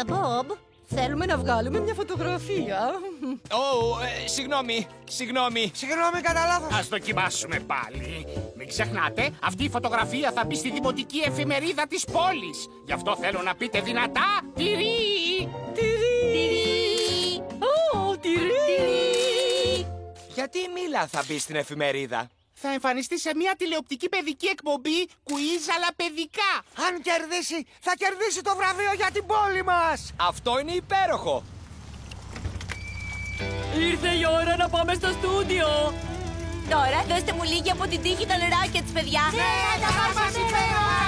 Μπομπ, θέλουμε να βγάλουμε μια φωτογραφία. Συγγνώμη. Συγγνώμη, κατά λάθος. Ας δοκιμάσουμε πάλι. Μην ξεχνάτε, αυτή η φωτογραφία θα μπει στη δημοτική εφημερίδα της πόλης. Γι' αυτό θέλω να πείτε δυνατά τυρί. Τυρί. Τυρί. Γιατί η Μίλα θα μπει στην εφημερίδα? Θα εμφανιστεί σε μια τηλεοπτική παιδική εκπομπή quiz αλλά παιδικά. Αν κερδίσει, θα κερδίσει το βραβείο για την πόλη μας. Αυτό είναι υπέροχο. Ήρθε η ώρα να πάμε στο στούντιο. Τώρα δώστε μου λίγη από την τύχη των Rockets, παιδιά. Ναι, θα μας υπέροχα.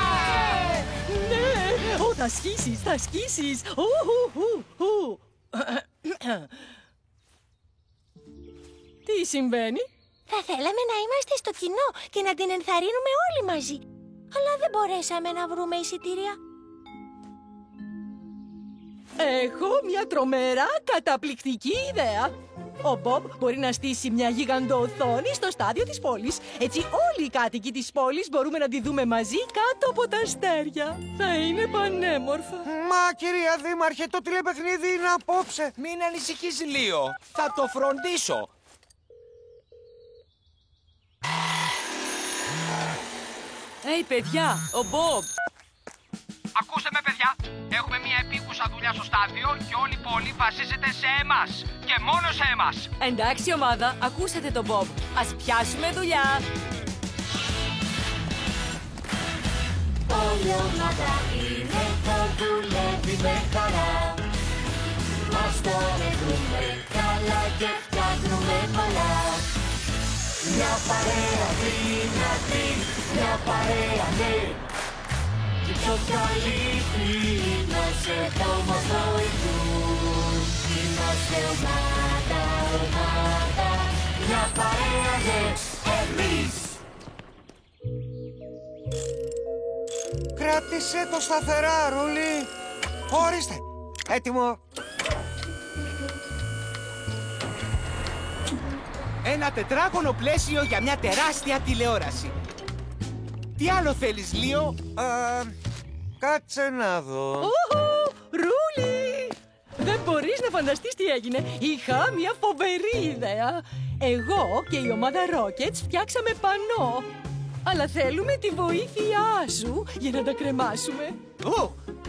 Ναι, θα σκίσεις. Τι συμβαίνει? Θα θέλαμε να είμαστε στο κοινό και να την ενθαρρύνουμε όλοι μαζί. Αλλά δεν μπορέσαμε να βρούμε εισιτήρια. Έχω μια τρομερά καταπληκτική ιδέα. Ο Μπομπ μπορεί να στήσει μια γιγαντοοθόνη στο στάδιο της πόλης. Έτσι όλοι οι κάτοικοι της πόλης μπορούμε να τη δούμε μαζί κάτω από τα αστέρια. Θα είναι πανέμορφα. Μα, κυρία Δήμαρχε, το τηλεπαιχνίδι είναι απόψε. Μην ανησυχείς, Λίο. Θα το φροντίσω. Παιδιά, ο Μπομπ. Ακούστε με, παιδιά. Έχουμε μια επίκουσα δουλειά στο στάδιο και όλη η πόλη βασίζεται σε εμάς. Και μόνο σε εμάς. Εντάξει, ομάδα, ακούσατε τον Μπομπ. Ας πιάσουμε δουλειά. Όλη η ομάδα είναι εδώ, δουλεύει με χαρά. Ας το βρούμε καλά και φτιάχνουμε πολλά. Μια παρέα δυνατή, μια παρέα ναι. Και πιο καλοί φίλοι μας εδώ μας βοηθούν. Είμαστε ομάδα, μια παρέα ναι, εμείς. Κράτησε το σταθερά, Ρούλη. Ορίστε, έτοιμο. Ένα τετράγωνο πλαίσιο για μια τεράστια τηλεόραση. Τι άλλο θέλεις, Λίο? Κάτσε να δω. Ρούλη! Δεν μπορείς να φανταστείς τι έγινε. Είχα μια φοβερή ιδέα. Εγώ και η ομάδα Rockets φτιάξαμε πανό. Αλλά θέλουμε τη βοήθειά σου για να τα κρεμάσουμε.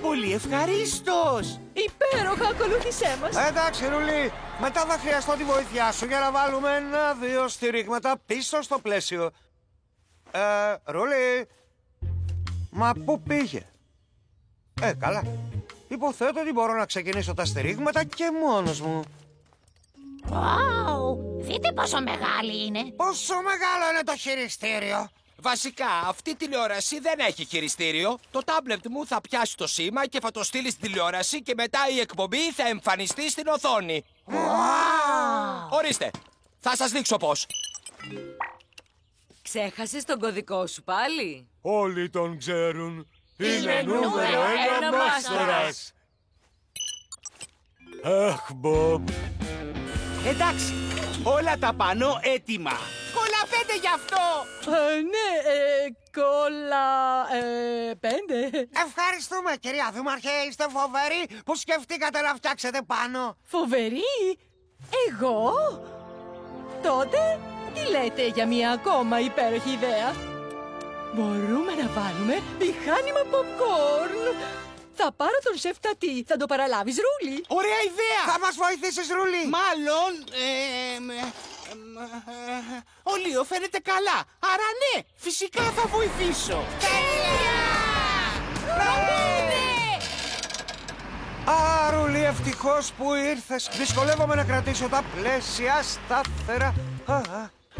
Πολύ ευχαρίστως. Υπέροχα, ακολούθησέ μας. Εντάξει, Ρούλη, μετά θα χρειαστώ τη βοήθειά σου για να βάλουμε 1-2 στηρίγματα πίσω στο πλαίσιο. Ρούλη, μα πού πήγε? Καλά. Υποθέτω ότι μπορώ να ξεκινήσω τα στηρίγματα και μόνος μου. Δείτε πόσο μεγάλη είναι. Πόσο μεγάλο είναι το χειριστήριο? Βασικά, αυτή η τηλεόραση δεν έχει χειριστήριο. Το τάμπλετ μου θα πιάσει το σήμα και θα το στείλει στην τηλεόραση και μετά η εκπομπή θα εμφανιστεί στην οθόνη. Ορίστε, θα σας δείξω πώς. Ξέχασες τον κωδικό σου πάλι? Όλοι τον ξέρουν. Είναι νούμερο 1 μάστορας. Αχ, Μπομπ. Εντάξει, όλα τα πανώ έτοιμα. Κόλλα 5 γι' αυτό. Ναι, κόλλα 5. Ευχαριστούμε, κυρία Δήμαρχε. Είστε φοβεροί που σκεφτήκατε να φτιάξετε πάνω. Φοβερή? Εγώ? Τότε τι λέτε για μια ακόμα υπέροχη ιδέα? Μπορούμε να βάλουμε μηχάνημα popcorn. Θα πάρω τον σεφ Τατί. Θα το παραλάβεις, Ρούλη? Ωραία ιδέα. Θα μας βοηθήσεις, Ρούλη? Μάλλον, ο Λίο φαίνεται καλά. Άρα ναι, φυσικά θα βοηθήσω. Α, Ρούλη, ευτυχώς που ήρθες. Δυσκολεύομαι να κρατήσω τα πλαίσια σταθερά.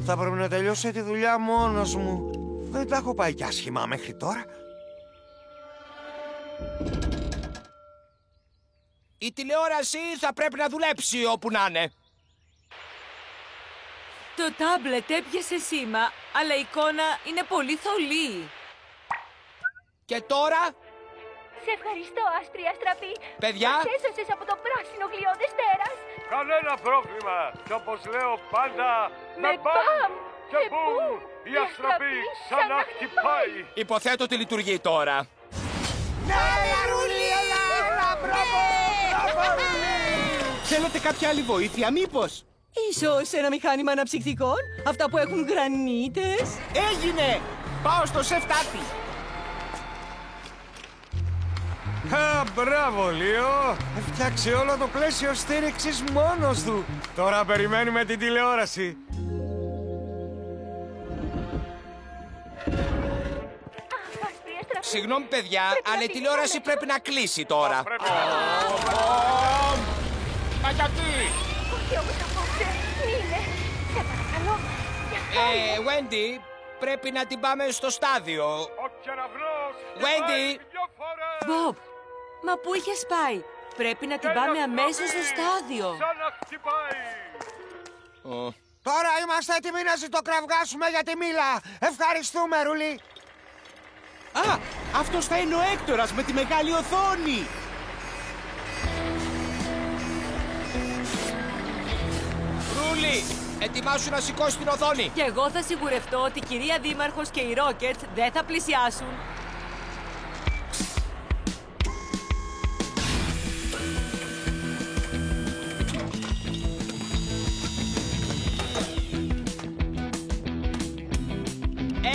Θα πρέπει να τελειώσω τη δουλειά μόνος μου. Δεν τα έχω πάει κι άσχημα μέχρι τώρα. Η τηλεόραση θα πρέπει να δουλέψει όπου να είναι. Το τάμπλετ έπιασε σήμα, αλλά η εικόνα είναι πολύ θολή. Και τώρα, Σε ευχαριστώ, άσπρη αστραπή. παιδιά, Μας έσωσες από το πράσινο γλιώδες τέρας. Κανένα πρόβλημα. Και όπως λέω πάντα, με μπαμ και μπουμ, η αστραπή ξανά χτυπάει. υποθέτω ότι λειτουργεί τώρα. Ναι, Ρούλη, έλα! Θέλετε κάποια άλλη βοήθεια, μήπως? Ίσως ένα μηχάνημα αναψυκτικών, αυτά που έχουν γρανίτες. Έγινε! Πάω στο σεφ Τάτι. Μπράβο, Λίο! Φτιάξει όλο το πλαίσιο στήριξης μόνος του. Τώρα περιμένουμε την τηλεόραση. Συγγνώμη, παιδιά, αλλά η τηλεόραση πρέπει να κλείσει τώρα. Μα γιατί? Όχι όμως απόψε. Μείνε. Σε παρακαλώ. Wendy, πρέπει να την πάμε στο στάδιο. Ο κεραυνός Wendy! δυο φορές. Μπομπ, μα πού είχες πάει? Πρέπει να την πάμε αμέσως στο στάδιο. Ξαναχτυπάει. Τώρα είμαστε έτοιμοι να ζητοκραυγάσουμε για τη Μίλα. Ευχαριστούμε, Ρούλη. Α, αυτός θα είναι ο Έκτορας με τη μεγάλη οθόνη. Ρούλη, ετοιμάσου να σηκώσει την οθόνη. Και εγώ θα σιγουρευτώ ότι η κυρία Δήμαρχος και οι Rockets δεν θα πλησιάσουν.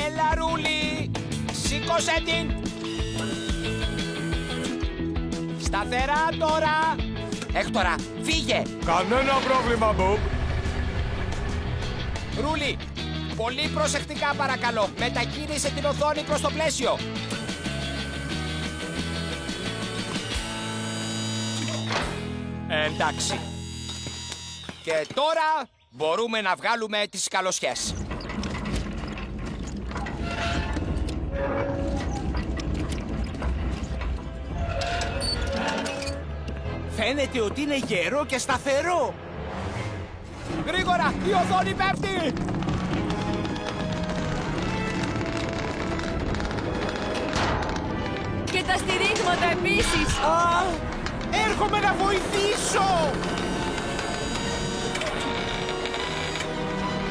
Έλα, Ρούλη, σήκωσέ την. Σταθερά τώρα. Έκτορα, φύγε. Κανένα πρόβλημα, Μπομπ. Ρούλη, πολύ προσεκτικά παρακαλώ. Μετακίνησε την οθόνη προς το πλαίσιο. Εντάξει. Και τώρα μπορούμε να βγάλουμε τις καλοσιές. Φαίνεται ότι είναι γερό και σταθερό. Γρήγορα, η οθόνη πέφτει! Και τα στηρίγματα επίσης. Α, έρχομαι να βοηθήσω.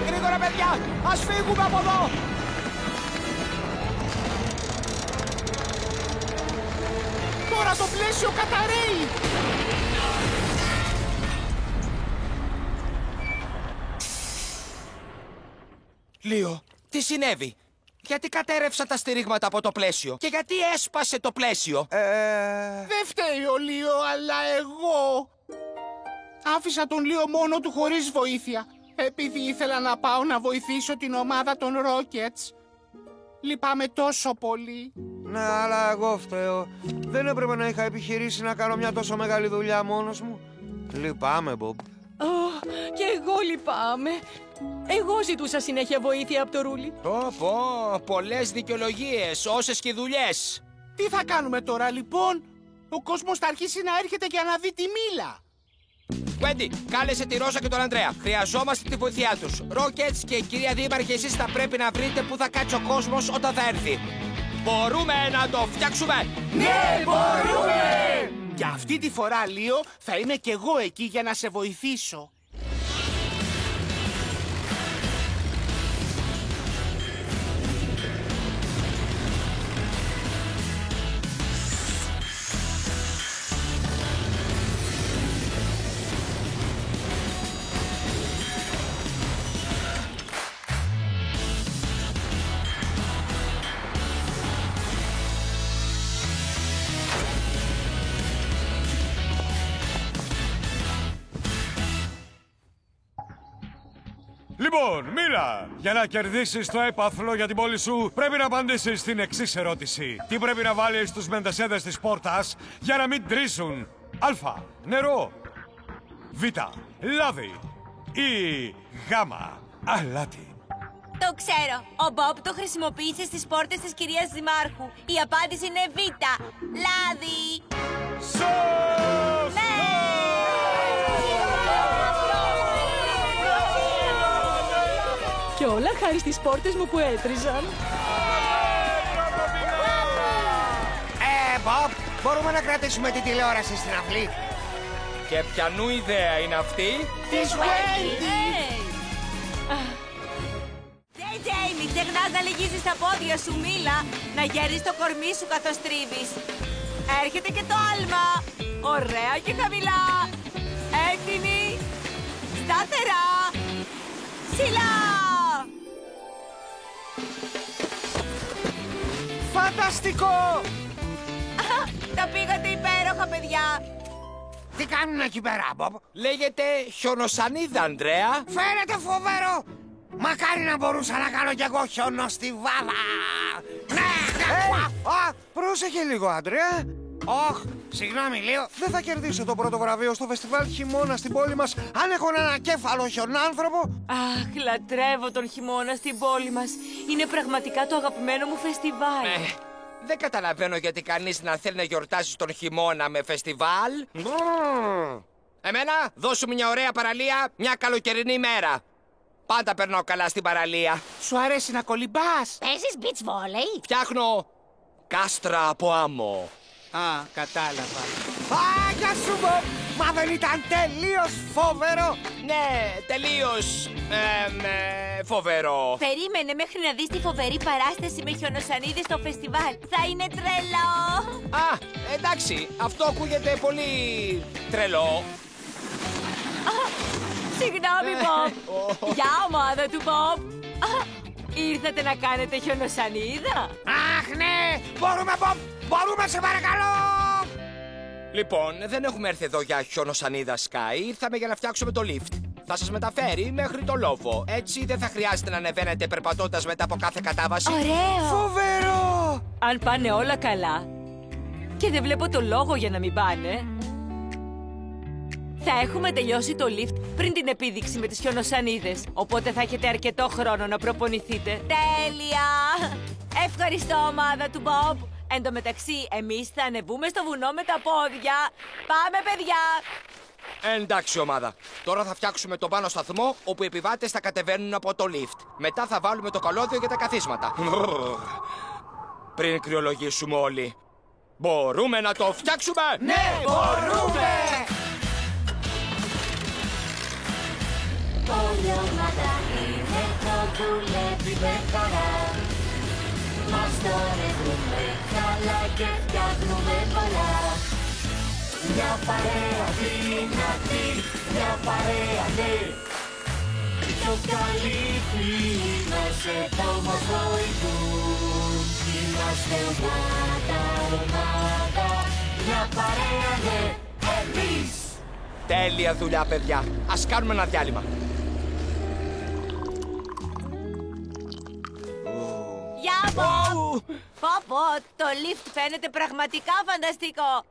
Γρήγορα, παιδιά, ας φύγουμε από εδώ! Τώρα το πλαίσιο καταραίει. Λίο, τι συνέβη? Γιατί κατέρευσαν τα στηρίγματα από το πλαίσιο και γιατί έσπασε το πλαίσιο? Δεν φταίει ο Λίο, αλλά εγώ. Άφησα τον Λίο μόνο του χωρίς βοήθεια, επειδή ήθελα να πάω να βοηθήσω την ομάδα των Rockets. Λυπάμαι τόσο πολύ. Ναι, αλλά εγώ φταίω. Δεν έπρεπε να είχα επιχειρήσει να κάνω μια τόσο μεγάλη δουλειά μόνος μου. Λυπάμαι, Μπομπ. Και εγώ λυπάμαι. Εγώ ζητούσα συνέχεια βοήθεια από το Ρούλι. Πολλές δικαιολογίες, όσες και δουλειές. Τι θα κάνουμε τώρα, λοιπόν? Ο κόσμος θα αρχίσει να έρχεται για να δει τη Μίλα. Wendy, κάλεσε τη Ρώσα και τον Ανδρέα. Χρειαζόμαστε τη βοήθειά τους. Rockets και κυρία Δήμαρχε, εσείς θα πρέπει να βρείτε πού θα κάτσει ο κόσμος όταν θα έρθει. Μπορούμε να το φτιάξουμε! Ναι, μπορούμε! Και αυτή τη φορά, Λίο, θα είμαι κι εγώ εκεί για να σε βοηθήσω. Λοιπόν, Μίλα, για να κερδίσεις το έπαθλο για την πόλη σου, πρέπει να απαντήσεις στην εξής ερώτηση. Τι πρέπει να βάλεις στους μεντεσέδες της πόρτας για να μην τρίσουν? Α. Νερό. Β. Λάδι. Ή Γ. Αλάτι. Το ξέρω. Ο Μπομπ το χρησιμοποίησε στις πόρτες της κυρίας Δημάρχου. Η απάντηση είναι Β. Λάδι. Σωστό! Και όλα χάρη στις πόρτες μου που έτριζαν. Μπομπ, μπορούμε να κρατήσουμε την τηλεόραση στην αυλή? Και ποιανού ιδέα είναι αυτή? Της Wendy! JJ, μην ξεχνάς να λυγίζεις τα πόδια σου, Μίλα. Να γέρεις το κορμί σου καθώς τρίβεις. Έρχεται και το άλμα. Ωραία και χαμηλά. Έτοιμοι. Στάθερα! Ψηλά! Φανταστικό! Τα πήγατε υπέροχα, παιδιά! Τι κάνουν εκεί πέρα, Μπομπ? Λέγεται χιονοσανίδα, Ανδρέα. Φαίνεται φοβερό! Μακάρι να μπορούσα να κάνω κι εγώ χιονοστιβάδα! Ναι! Πρόσεχε λίγο, Ανδρέα! Όχ, συγγνώμη λίγο. Δεν θα κερδίσω το πρώτο βραβείο στο φεστιβάλ χειμώνα στην πόλη μας αν έχω έναν ακέφαλο χιονάνθρωπο. Αχ, λατρεύω τον χειμώνα στην πόλη μας. Είναι πραγματικά το αγαπημένο μου φεστιβάλ. Δεν καταλαβαίνω γιατί κανείς να θέλει να γιορτάσει τον χειμώνα με φεστιβάλ. Εμένα, δώσου μια ωραία παραλία, μια καλοκαιρινή μέρα. Πάντα περνάω καλά στην παραλία. Σου αρέσει να κολυμπάς? Παίζεις beach volley? Φτιάχνω κάστρα από άμμο. Α, κατάλαβα. Γεια σου, Μπομπ! Μα δεν ήταν τελείως φοβερό! Ναι, τελείως φοβερό. Περίμενε μέχρι να δεις τη φοβερή παράσταση με χιονοσανίδες στο φεστιβάλ. Θα είναι τρελό! Α, εντάξει, αυτό ακούγεται πολύ τρελό. Συγγνώμη, Μπομπ. Γεια, ομάδα του Μπομπ. Ήρθατε να κάνετε χιονοσανίδα? Αχ, ναι! Μπορούμε, Μπομπ! Μπορούμε, σε παρακαλώ! Λοιπόν, δεν έχουμε έρθει εδώ για χιονοσανίδα, Sky. Ήρθαμε για να φτιάξουμε το lift. Θα σας μεταφέρει μέχρι το λόφο. Έτσι δεν θα χρειάζεται να ανεβαίνετε περπατώντας μετά από κάθε κατάβαση. Ωραίο! Φοβερό! Αν πάνε όλα καλά, και δεν βλέπω το λόγο για να μην πάνε, θα έχουμε τελειώσει το lift πριν την επίδειξη με τις χιονοσανίδες. Οπότε θα έχετε αρκετό χρόνο να προπονηθείτε. Τέλεια! Ευχαριστώ, ομάδα του Μπομπ. Εν τω μεταξύ, εμείς θα ανεβούμε στο βουνό με τα πόδια. Πάμε, παιδιά! Εντάξει, ομάδα. Τώρα θα φτιάξουμε τον πάνω σταθμό όπου οι επιβάτες θα κατεβαίνουν από το lift. Μετά θα βάλουμε το καλώδιο για τα καθίσματα. Πριν κρυολογήσουμε όλοι. Μπορούμε να το φτιάξουμε! Ναι, μπορούμε! Όλη ομάδα είναι εδώ, δουλεύει με χαρά. Μας τον έχουμε καλά και φτιάχνουμε πολλά. Μια παρέα δυνατή, μια παρέα ναι. Πιο καλοί φίλοι μας εδώ μας βοηθούν. Είμαστε ομάδα, ομάδα, μια παρέα ναι, εμείς. Τέλεια δουλειά, παιδιά. Ας κάνουμε ένα διάλειμμα. Γεια, Μπομπ! Πω, το lift φαίνεται πραγματικά φανταστικό.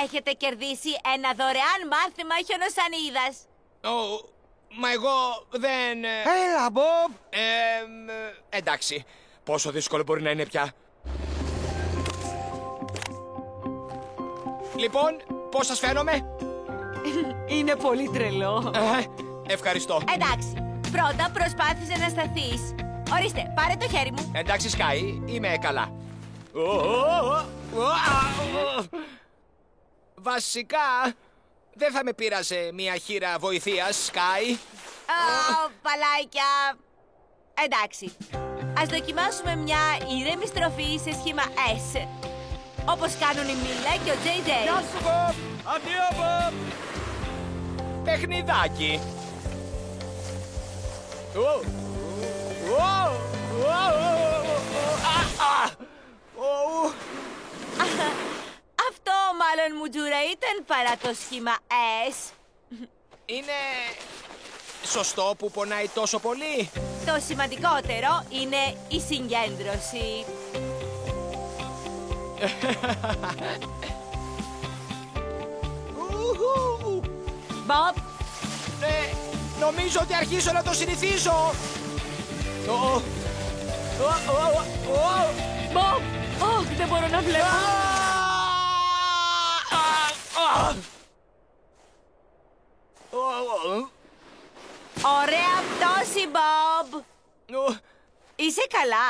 Έχετε κερδίσει ένα δωρεάν μάθημα χιονοσανίδας. Μα εγώ δεν... Έλα, Μπομπ! Εντάξει. Πόσο δύσκολο μπορεί να είναι πια. Λοιπόν, πώς σας φαίνομαι? Είναι πολύ τρελό. Ευχαριστώ. Εντάξει, πρώτα προσπάθησε να σταθείς. Ορίστε, πάρε το χέρι μου. Εντάξει, Σκάι, είμαι καλά. Βασικά, δεν θα με πείραζε μια χείρα βοηθείας, Σκάι. Παλάκια. Εντάξει, ας δοκιμάσουμε μια ήρεμη στροφή σε σχήμα S. Όπως κάνουν η Μίλα και ο JJ. Γεια σου, Μπομπ! Αντίο, Μπομπ! Παιχνιδάκι. Αυτό μάλλον Μουτζούρα ήταν παρά το σχήμα S. Είναι σωστό που πονάει τόσο πολύ? Το σημαντικότερο είναι η συγκέντρωση. Μπομπ! Νομίζω ότι αρχίζω να το συνηθίζω. Μπομπ! Δεν μπορώ να βλέπω. Ωραία πτώση, Μπομπ! Είσαι καλά?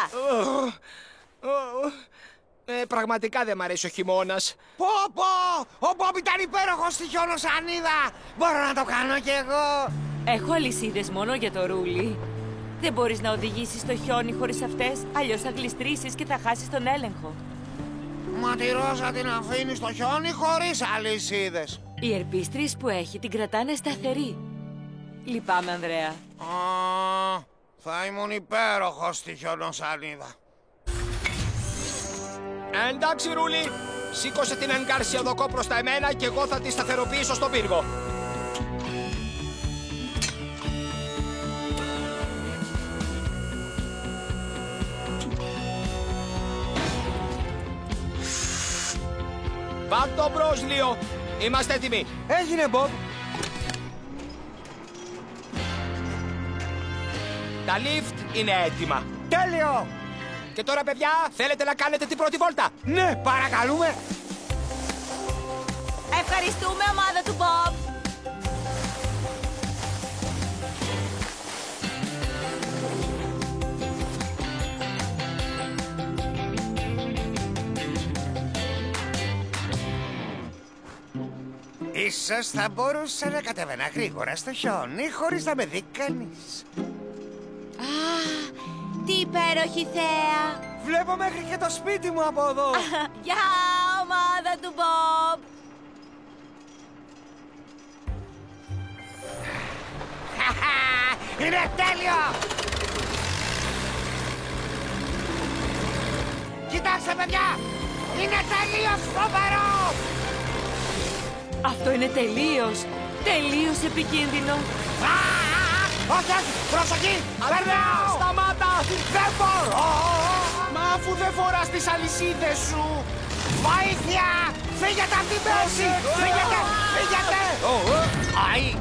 Πραγματικά δεν μ' αρέσει ο χειμώνας. Πω! Ο Μπομπ ήταν υπέροχος στη χιονοσανίδα! Μπορώ να το κάνω κι εγώ! Έχω αλυσίδες μόνο για το ρούλι. Δεν μπορείς να οδηγήσεις το χιόνι χωρίς αυτές, αλλιώς θα γλιστρήσεις και θα χάσεις τον έλεγχο. Μα τη Ρόζα την αφήνει στο χιόνι χωρίς αλυσίδες. Οι ερπίστριες που έχει την κρατάνε σταθερή. Λυπάμαι, Ανδρέα. Θα ήμουν υπέροχος στη χιονοσανίδα. Εντάξει, Ρούλη. Σήκωσε την εγκάρσια οδοκό προς τα εμένα και εγώ θα τη σταθεροποιήσω στον πύργο. Πάρ' το μπρος, Λίο. Είμαστε έτοιμοι. Έγινε, Μπομπ. Τα lift είναι έτοιμα. Τέλειο. Και τώρα, παιδιά, θέλετε να κάνετε την πρώτη βόλτα? Ναι, παρακαλούμε. Ευχαριστούμε, ομάδα του Μπομπ. Ίσως θα μπορούσα να κατέβαινα γρήγορα στο χιόνι χωρίς να με δει κανείς. Τι υπέροχη θέα. Βλέπω μέχρι και το σπίτι μου από εδώ. Γεια, ομάδα του Μπομπ. Είναι τέλειο! Κοιτάξτε, παιδιά! Είναι τελείως φοβερό! Αυτό είναι τελείως επικίνδυνο. Όχι, όχι! Προσοχή! Περνάω! Σταμάτα! Δεν μπορώ! Μα αφού δεν φοράς τις αλυσίδες σου. Βοήθεια! Φύγετε από την μέση! Φύγετε! Φύγετε! Αϊ!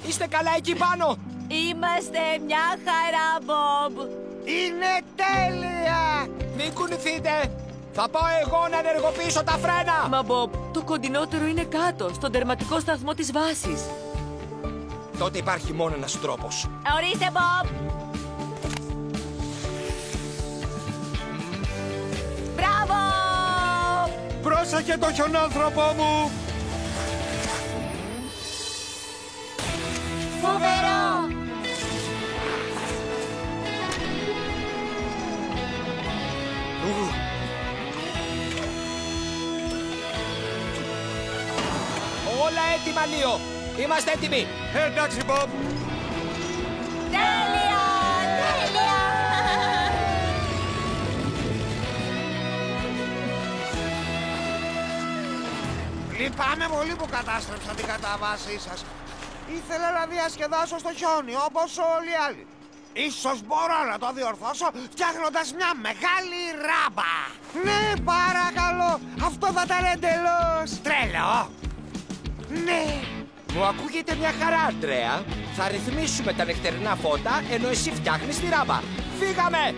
Είστε καλά εκεί πάνω? Είμαστε μια χαρά, Μπομπ. Είναι τέλεια! Μην κουνηθείτε! Θα πάω εγώ να ενεργοποιήσω τα φρένα! Μα, Μπομπ, το κοντινότερο είναι κάτω, στον τερματικό σταθμό της βάσης. Τότε υπάρχει μόνο ένας τρόπος. Ορίστε, Μπομπ. Μπράβο! Πρόσεχε το χιονάνθρωπό μου! Φοβερό! Όλα έτοιμα, Λίο! Είμαστε έτοιμοι! Εντάξει, Μπομπ! Τέλεια! Τέλεια! Λυπάμαι πολύ που κατάστρεψα την καταβάσή σας. Ήθελα να διασκεδάσω στο χιόνι, όπως όλοι οι άλλοι. Ίσως μπορώ να το διορθώσω φτιάχνοντας μια μεγάλη ράμπα. Ναι, παρακαλώ. Αυτό θα ήταν εντελώς τρελό. Ναι. Μου ακούγεται μια χαρά, Αντρέα. Θα ρυθμίσουμε τα νυχτερινά φώτα ενώ εσύ φτιάχνεις τη ράμπα. Φύγαμε!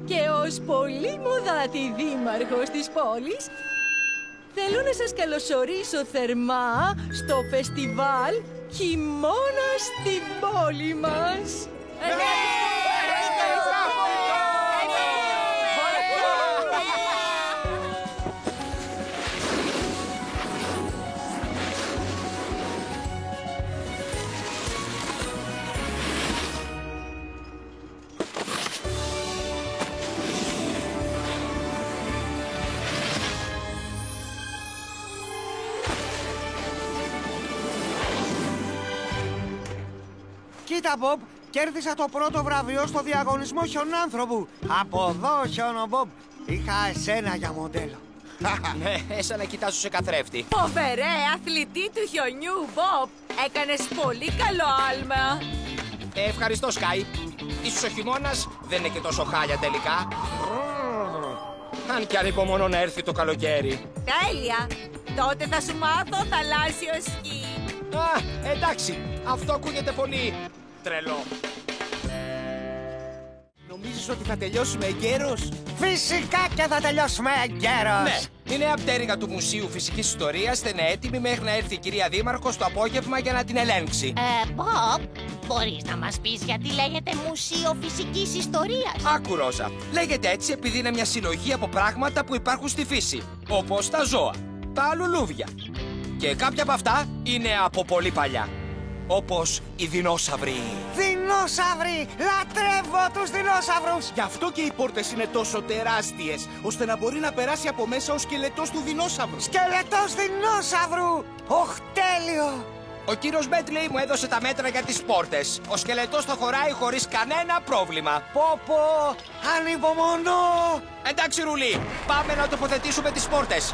Και ως πολύ μοδάτη δήμαρχος της πόλης, θέλω να σας καλωσορίσω θερμά στο φεστιβάλ Χειμώνα στην πόλη μας. Κοίτα, Μπομπ, κέρδισα το πρώτο βραβείο στο διαγωνισμό χιονάνθρωπου. Από εδώ, χιόνο, Μπομπ. Είχα εσένα για μοντέλο. Ναι, σαν να κοιτάζω σε καθρέφτη. Φοβερέ, αθλητή του χιονιού, Μπομπ. Έκανες πολύ καλό άλμα. Ευχαριστώ, Σκάι. Ίσως ο χειμώνας δεν είναι και τόσο χάλια τελικά. Αν κι ανυπομονώ να έρθει το καλοκαίρι. Τέλεια! Τότε θα σου μάθω θαλάσσιο σκι. Α, εντάξει. Αυτό ακούγεται πολύ τρελό. Νομίζεις ότι θα τελειώσουμε εγκαίρος? Φυσικά και θα τελειώσουμε εγκαίρος. Ναι. Η νέα πτέρυγα του Μουσείου Φυσικής Ιστορίας θα είναι έτοιμη μέχρι να έρθει η κυρία Δήμαρχος το απόγευμα για να την ελέγξει. Μπομπ, μπορείς να μας πεις γιατί λέγεται Μουσείο Φυσικής Ιστορίας? Άκου, Ρόζα. Λέγεται έτσι επειδή είναι μια συλλογή από πράγματα που υπάρχουν στη φύση. Όπως τα ζώα, τα λουλούδια. Και κάποια από αυτά είναι από πολύ παλιά. Όπως οι δεινόσαυροι. Δεινόσαυροι! Λατρεύω τους δεινόσαυρους! Γι' αυτό και οι πόρτες είναι τόσο τεράστιες, ώστε να μπορεί να περάσει από μέσα ο σκελετός του δεινόσαυρου. Σκελετός δεινόσαυρου! Οχ, τέλειο! Ο κύριος Μπέντλεϊ μου έδωσε τα μέτρα για τις πόρτες. Ο σκελετός θα χωράει χωρίς κανένα πρόβλημα. Πω, ανυπομονώ! Εντάξει, Ρουλί, πάμε να τοποθετήσουμε τις πόρτες.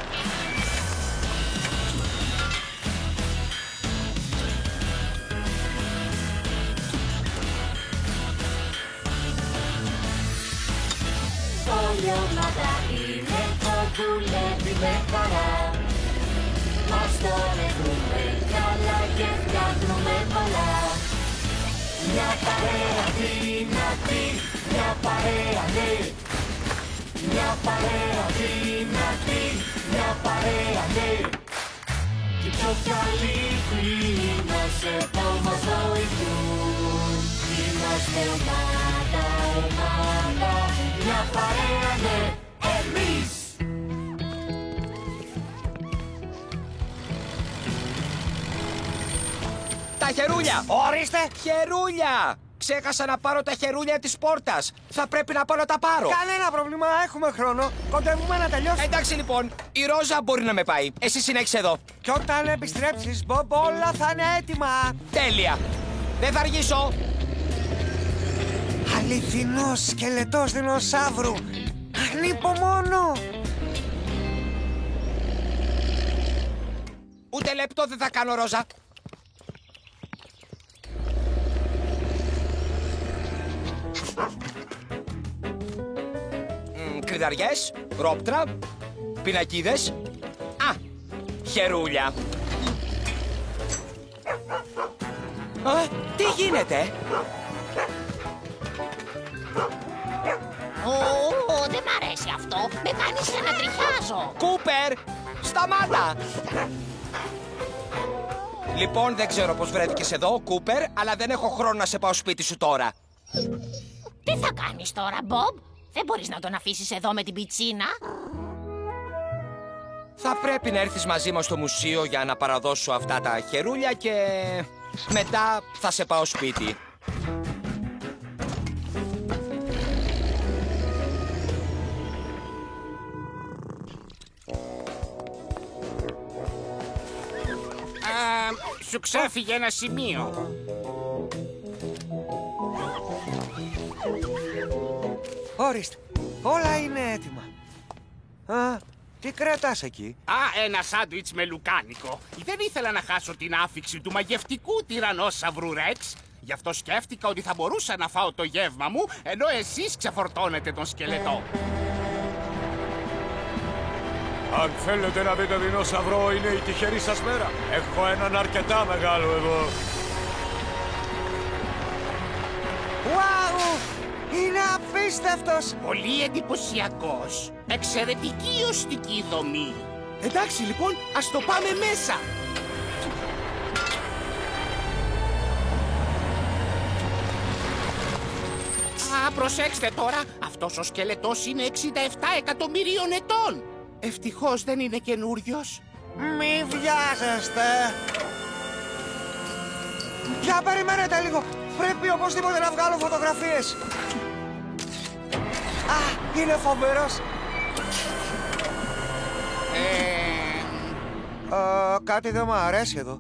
Όλη η ομάδα είναι εδώ, δουλεύει με χαρά. Μας τον έχουμε καλά και φτιάχνουμε πολλά. Μια παρέα δυνατή, μια παρέα ναι. Μια παρέα δυνατή, μια παρέα ναι. Και πιο καλοί φίλοι μας εδώ μας βοηθούν. Είμαστε ομάδα, ομάδα, μια παρέα ναι, εμείς. Τα χερούλια! Ορίστε! Χερούλια! Ξέχασα να πάρω τα χερούλια της πόρτας. Θα πρέπει να πάω να τα πάρω. Κανένα πρόβλημα, έχουμε χρόνο. Κοντεύουμε να τελειώσει. Εντάξει λοιπόν, η Ρόζα μπορεί να με πάει. Εσύ συνέχισε εδώ. Και όταν επιστρέψεις, Μπομπ, όλα θα είναι έτοιμα. Τέλεια! Δεν θα αργήσω. Αληθινός σκελετός δεινοσαύρου. Ανυπομονώ. Ούτε λεπτό δεν θα κάνω, Ρόζα. Κρυδαριές, ρόπτρα, πινακίδες. Α, χερούλια. Τι γίνεται? Δεν μ' αρέσει αυτό. Με κάνεις να τριχιάζω. Κούπερ, σταμάτα! Λοιπόν, δεν ξέρω πώς βρέθηκες εδώ, Κούπερ, αλλά δεν έχω χρόνο να σε πάω σπίτι σου τώρα. Τι θα κάνεις τώρα, Μπομπ? Δεν μπορείς να τον αφήσεις εδώ με την πιτσίνα. Θα πρέπει να έρθεις μαζί μας στο μουσείο για να παραδώσω αυτά τα χερούλια και μετά θα σε πάω σπίτι. Σου ξέφυγε ένα σημείο. Ορίστε, όλα είναι έτοιμα. Α, τι κρατάς εκεί? Ένα σάντουιτς με λουκάνικο. Δεν ήθελα να χάσω την άφιξη του μαγευτικού τυρανόσαυρου Ρεξ. Γι' αυτό σκέφτηκα ότι θα μπορούσα να φάω το γεύμα μου, ενώ εσείς ξεφορτώνετε τον σκελετό. Αν θέλετε να δείτε δεινόσαυρο, είναι η τυχερή σας μέρα. Έχω έναν αρκετά μεγάλο εδώ. Wow! Είναι απίστευτος! Πολύ εντυπωσιακός. Εξαιρετική οστική δομή. Εντάξει λοιπόν, ας το πάμε μέσα. Προσέξτε τώρα, αυτός ο σκελετός είναι 67 εκατομμυρίων ετών. Ευτυχώς δεν είναι καινούριος. Μη βιάζεστε! Για περιμένετε λίγο! Πρέπει οπωσδήποτε να βγάλω φωτογραφίες! Α, είναι φοβερός! Κάτι δεν μου αρέσει εδώ.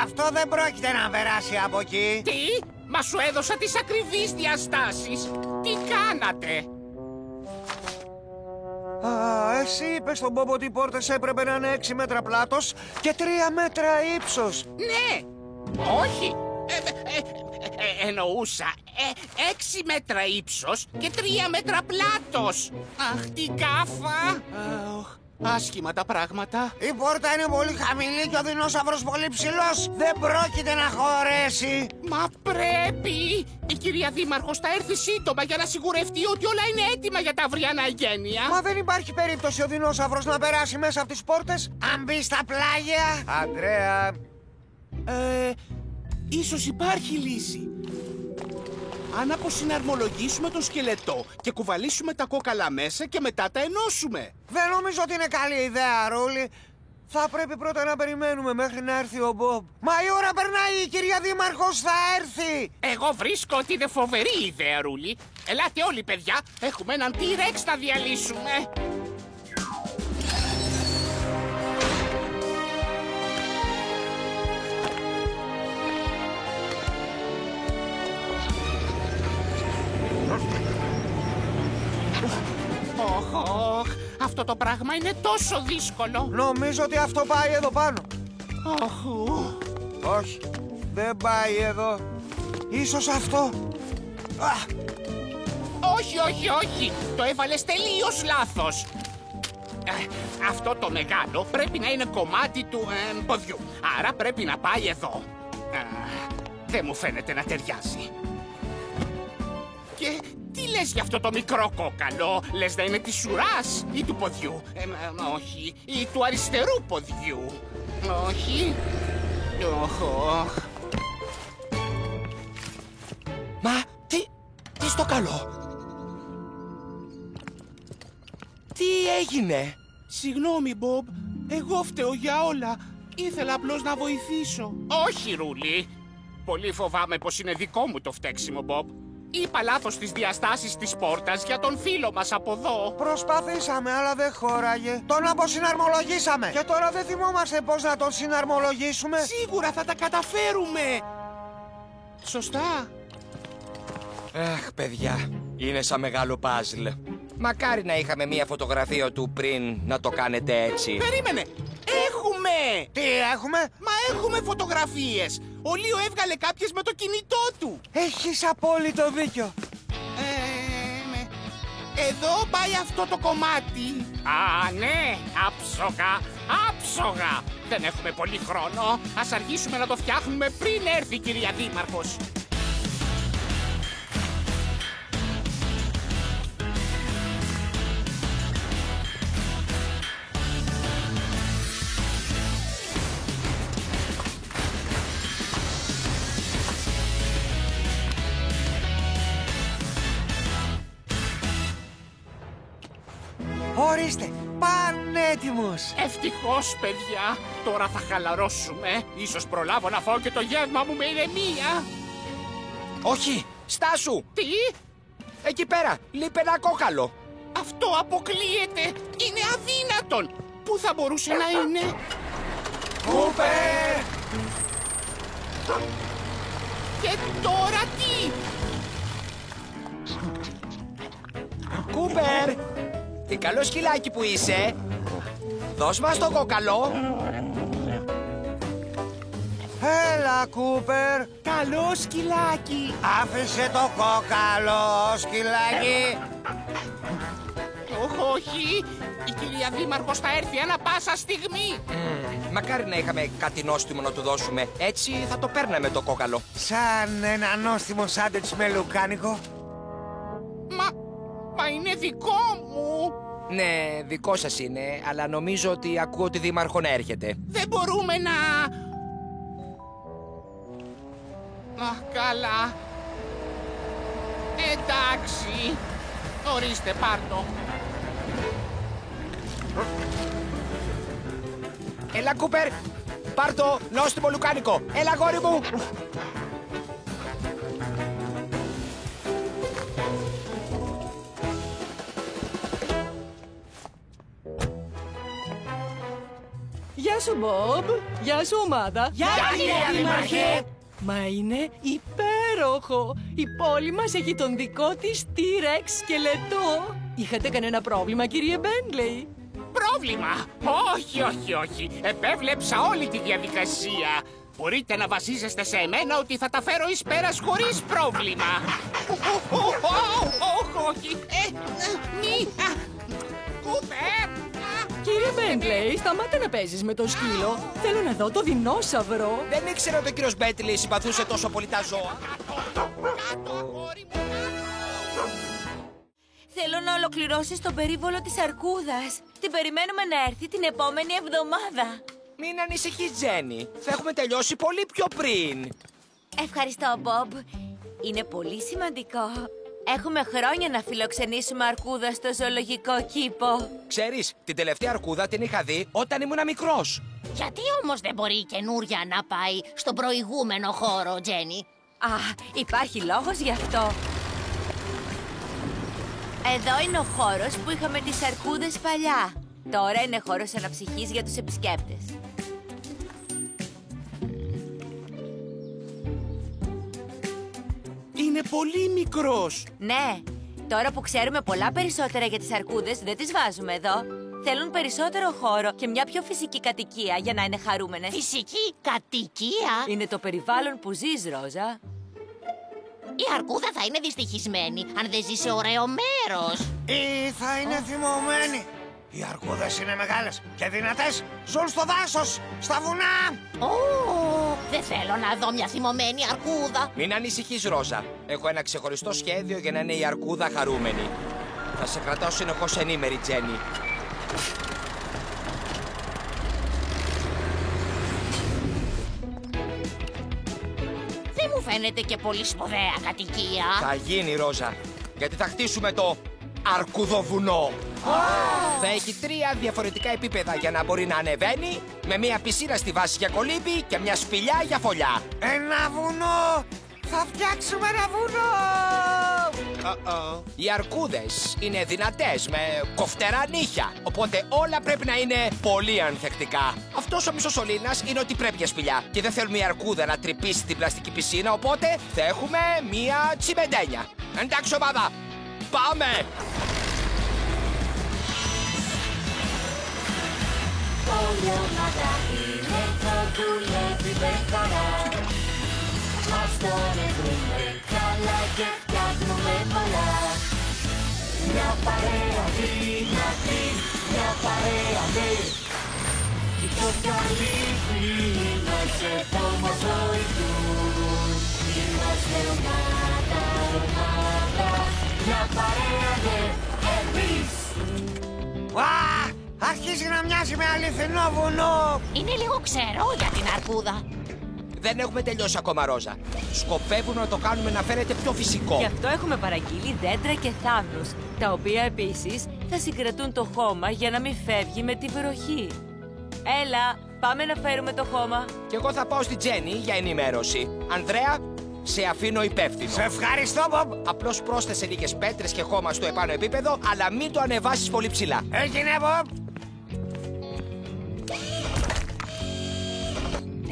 Αυτό δεν πρόκειται να περάσει από εκεί. Τι? Μα σου έδωσα τις ακριβείς διαστάσεις. Τι κάνατε? Εσύ είπες στον Μπομπ ότι οι πόρτες έπρεπε να είναι 6 μέτρα πλάτος και 3 μέτρα ύψος. Ναι. Όχι. Εννοούσα 6 μέτρα ύψος και 3 μέτρα πλάτος. Αχ, τι κάφα. Άσχημα τα πράγματα. Η πόρτα είναι πολύ χαμηλή και ο δεινόσαυρος πολύ ψηλός. Δεν πρόκειται να χωρέσει. Μα πρέπει! Η κυρία Δήμαρχος θα έρθει σύντομα για να σιγουρευτεί ότι όλα είναι έτοιμα για τα αυριανά εγγένεια. Μα δεν υπάρχει περίπτωση ο δεινόσαυρος να περάσει μέσα από τις πόρτες αν μπει στα πλάγια. Ανδρέα. Ίσως υπάρχει λύση. Αν αποσυναρμολογήσουμε τον σκελετό και κουβαλήσουμε τα κόκαλα μέσα και μετά τα ενώσουμε. Δεν νομίζω ότι είναι καλή ιδέα, Ρούλη. Θα πρέπει πρώτα να περιμένουμε μέχρι να έρθει ο Μπομπ. Μα η ώρα περνάει, η κυρία Δήμαρχος θα έρθει. Εγώ βρίσκω ότι είναι φοβερή ιδέα, Ρούλη. Ελάτε όλοι, παιδιά. Έχουμε έναν T-Rex να διαλύσουμε. Οχ, αυτό το πράγμα είναι τόσο δύσκολο. Νομίζω ότι αυτό πάει εδώ πάνω. Οχ. Όχι, δεν πάει εδώ. Ίσως αυτό. Όχι. Το έβαλες τελείως λάθος. Αυτό το μεγάλο πρέπει να είναι κομμάτι του ποδιού. Άρα πρέπει να πάει εδώ. Δεν μου φαίνεται να ταιριάζει. Και τι λες για αυτό το μικρό κόκαλο? Λες να είναι της ουράς ή του ποδιού? Όχι. Ή του αριστερού ποδιού? Όχι. Οχ. Μα, τι στο καλό? Τι έγινε? Συγγνώμη, Μπομπ. Εγώ φταίω για όλα. Ήθελα απλώς να βοηθήσω. Όχι, Ρούλη. Πολύ φοβάμαι πως είναι δικό μου το φταίξιμο, Μπομπ. Είπα λάθος τις διαστάσεις της πόρτας για τον φίλο μας από εδώ. Προσπαθήσαμε, αλλά δεν χώραγε. Τον αποσυναρμολογήσαμε. Και τώρα δεν θυμόμαστε πώς να τον συναρμολογήσουμε. Σίγουρα θα τα καταφέρουμε. Σωστά. Αχ, παιδιά, είναι σαν μεγάλο παζλ. Μακάρι να είχαμε μία φωτογραφία του πριν να το κάνετε έτσι. Περίμενε! Έχουμε! Τι έχουμε? Μα έχουμε φωτογραφίες! Ο Λίο έβγαλε κάποιες με το κινητό του! Έχεις απόλυτο δίκιο. Εδώ πάει αυτό το κομμάτι. Α, ναι! Άψογα! Δεν έχουμε πολύ χρόνο. Ας αργήσουμε να το φτιάχνουμε πριν έρθει η κυρία Δήμαρχος. Ορίστε, πανέτοιμος. Ευτυχώς, παιδιά. Τώρα θα χαλαρώσουμε. Ίσως προλάβω να φάω και το γεύμα μου με ηρεμία. Όχι, στάσου. Τι? Εκεί πέρα, λείπει ένα κόκαλο. Αυτό αποκλείεται. Είναι αδύνατον. Πού θα μπορούσε να είναι? Κούπερ! Και τώρα τι? Κούπερ! Τι καλό σκυλάκι που είσαι. Δώσ' μας το κόκαλο. Έλα, Κούπερ. Καλό σκυλάκι. Άφησε το κόκαλο, σκυλάκι. Όχι. Η κυρία Δήμαρχος θα έρθει ανά πάσα στιγμή. Μακάρι να είχαμε κάτι νόστιμο να του δώσουμε. Έτσι θα το παίρναμε το κόκαλο. Σαν ένα νόστιμο σάντουιτς με λουκάνικο. Μα είναι δικό μου. Ναι, δικό σας είναι, αλλά νομίζω ότι ακούω τη Δήμαρχο να έρχεται. Δεν μπορούμε να... Αχ, καλά. Εντάξει. Ορίστε, πάρτο. Έλα, Κούπερ, πάρ' το νόστιμο λουκάνικο. Έλα, γόρι μου. Γεια σου, Μπομπ. Γεια σου, ομάδα. Γεια, κυρία Δήμαρχε. Μα είναι υπέροχο. Η πόλη μας έχει τον δικό της T-Rex σκελετό. Είχατε κανένα πρόβλημα, κύριε Μπέντλεϊ? Πρόβλημα? Όχι. Επέβλεψα όλη τη διαδικασία. Μπορείτε να βασίζεστε σε εμένα ότι θα τα φέρω εις πέρας χωρίς πρόβλημα. Όχι. Μη. Κούπερ. Κύριε Κύριε Μπέντλεϊ, σταμάτα να παίζεις με το σκύλο. Θέλω να δω το δεινόσαυρο. Δεν ήξερα ότι ο κύριος Μπέντλεϊ συμπαθούσε τόσο πολύ τα ζώα. Θέλω να ολοκληρώσεις τον περίβολο της αρκούδας. Την περιμένουμε να έρθει την επόμενη εβδομάδα. Μην ανησυχείς, Τζένι. Θα έχουμε τελειώσει πολύ πιο πριν. Ευχαριστώ, Μπομπ. Είναι πολύ σημαντικό. Έχουμε χρόνια να φιλοξενήσουμε αρκούδα στο ζωολογικό κήπο. Ξέρεις, την τελευταία αρκούδα την είχα δει όταν ήμουν μικρός. Γιατί όμως δεν μπορεί η καινούρια να πάει στον προηγούμενο χώρο, Τζένι? Α, υπάρχει λόγος γι' αυτό. Εδώ είναι ο χώρος που είχαμε τις αρκούδες παλιά. Τώρα είναι χώρος αναψυχής για τους επισκέπτες. Είναι πολύ μικρός. Ναι, τώρα που ξέρουμε πολλά περισσότερα για τις αρκούδες, δεν τις βάζουμε εδώ. Θέλουν περισσότερο χώρο και μια πιο φυσική κατοικία για να είναι χαρούμενες. Φυσική κατοικία? Είναι το περιβάλλον που ζεις, Ρόζα. Η αρκούδα θα είναι δυστυχισμένη αν δεν ζει σε ωραίο μέρος. Ή θα είναι θυμωμένη. Οι αρκούδες είναι μεγάλες και δυνατές. Ζουν στο δάσος, στα βουνά. Δεν θέλω να δω μια θυμωμένη αρκούδα. Μην ανησυχείς, Ρόζα. Έχω ένα ξεχωριστό σχέδιο για να είναι η αρκούδα χαρούμενη. Θα σε κρατάω συνεχώς ενήμερη, Τζένι. Δεν μου φαίνεται και πολύ σπουδαία κατοικία. Θα γίνει, Ρόζα, γιατί θα χτίσουμε το αρκουδοβουνό. Θα έχει 3 διαφορετικά επίπεδα για να μπορεί να ανεβαίνει, με μια πισίνα στη βάση για κολύμπη και μια σπηλιά για φωλιά. Ένα βουνό! Θα φτιάξουμε ένα βουνό! Οι αρκούδες είναι δυνατές με κοφτερά νύχια, οπότε όλα πρέπει να είναι πολύ ανθεκτικά. Αυτός ο μισοσωλήνας είναι ότι πρέπει για σπηλιά και δεν θέλουμε η αρκούδα να τρυπήσει την πλαστική πισίνα, οπότε θα έχουμε μία τσιμεντένια. Εντάξει, ομάδα, πάμε! Όλη ομάδα είναι το δουλεύει με χαρά. Μας τον βρούμε καλά και φτιάχνουμε πολλά. Μια παρέα δυνατή, μια παρέα δε. Οι πιο καλοί φίλοι μας εδώ μας βοηθούν. Είμαστε ομάδα, ομάδα, μια παρέα δε, εμείς. Αρχίζει να μοιάζει με αληθινό βουνό. Είναι λίγο ξερό για την αρκούδα. Δεν έχουμε τελειώσει ακόμα, Ρόζα. Σκοπεύουμε να το κάνουμε να φαίνεται πιο φυσικό. Γι' αυτό έχουμε παραγγείλει δέντρα και θάμνους, τα οποία επίσης θα συγκρατούν το χώμα για να μην φεύγει με τη βροχή. Έλα, πάμε να φέρουμε το χώμα. Και εγώ θα πάω στη Τζένι για ενημέρωση. Ανδρέα, σε αφήνω υπεύθυνο. Σε ευχαριστώ, Μπομπ. Απλώς πρόσθεσε λίγες πέτρες και χώμα στο επάνω επίπεδο, αλλά μην το ανεβάσεις πολύ ψηλά. Έγινε, Μπομπ.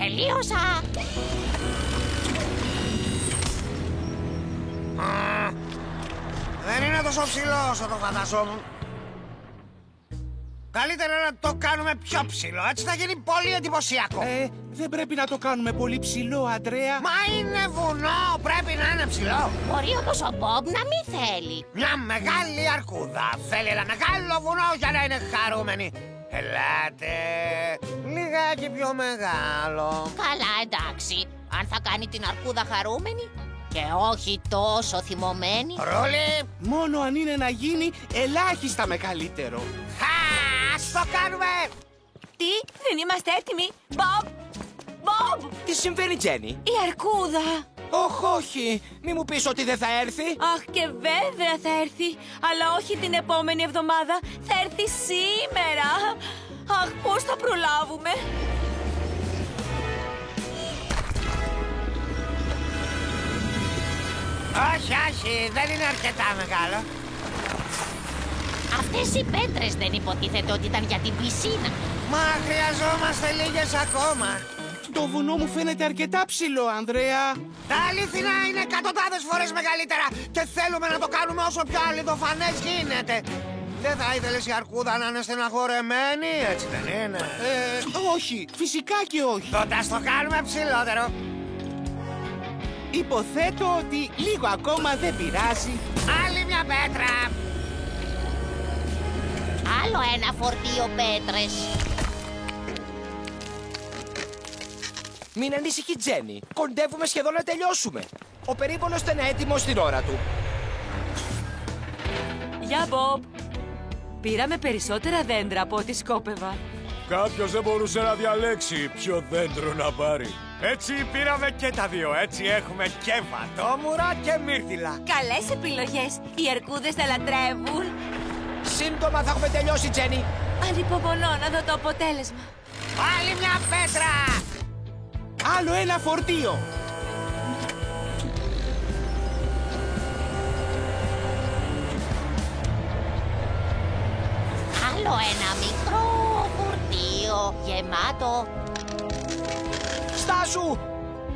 Τελείωσα. Δεν είναι τόσο ψηλό όσο το φανταζόμουν. Καλύτερα να το κάνουμε πιο ψηλό, έτσι θα γίνει πολύ εντυπωσιακό. Δεν πρέπει να το κάνουμε πολύ ψηλό, Αντρέα. Μα είναι βουνό, πρέπει να είναι ψηλό. Μπορεί όμως ο Μπομπ να μην θέλει. Μια μεγάλη αρκούδα θέλει ένα μεγάλο βουνό για να είναι χαρούμενη. Ελάτε, λιγάκι πιο μεγάλο. Καλά, εντάξει. Αν θα κάνει την αρκούδα χαρούμενη και όχι τόσο θυμωμένη. Ρούλι! Μόνο αν είναι να γίνει ελάχιστα μεγαλύτερο. Ας το κάνουμε! Τι, δεν είμαστε έτοιμοι. Μπομπ! Μπομπ! Τι συμβαίνει, Τζένι? Η αρκούδα. Όχι, μη μου πεις ότι δεν θα έρθει. Αχ, και βέβαια θα έρθει. Αλλά όχι την επόμενη εβδομάδα. Θα έρθει σήμερα. Αχ, πώς θα προλάβουμε. Όχι, δεν είναι αρκετά μεγάλο. Αυτές οι πέτρες δεν υποτίθεται ότι ήταν για την πισίνα. Μα χρειαζόμαστε λίγες ακόμα. Το βουνό μου φαίνεται αρκετά ψηλό, Ανδρέα. Τα αλήθινα είναι εκατοντάδες φορές μεγαλύτερα και θέλουμε να το κάνουμε όσο πιο αληθοφανές γίνεται. Δεν θα ήθελες η αρκούδα να είναι στεναχωρεμένη, έτσι δεν είναι? Όχι, φυσικά και όχι. Τότε ας το κάνουμε ψηλότερο. Υποθέτω ότι λίγο ακόμα δεν πειράζει. Άλλη μια πέτρα. Άλλο ένα φορτίο πέτρες. Μην ανησυχεί, Τζένι. Κοντεύουμε σχεδόν να τελειώσουμε. Ο περίβολος ήταν έτοιμος στην ώρα του. Γεια, Μπομπ. Πήραμε περισσότερα δέντρα από ό,τι σκόπευα. Κάποιος δεν μπορούσε να διαλέξει ποιο δέντρο να πάρει. Έτσι πήραμε και τα δύο. Έτσι έχουμε και βατόμουρα και μύρτιλα. Καλές επιλογές. Οι αρκούδες τα λατρεύουν. Σύντομα θα έχουμε τελειώσει, Τζένι. Ανυπομονώ να δω το αποτέλεσμα. Πάλι μια πέτρα! Άλλο ένα φορτίο. Άλλο ένα μικρό φορτίο γεμάτο. Στάσου!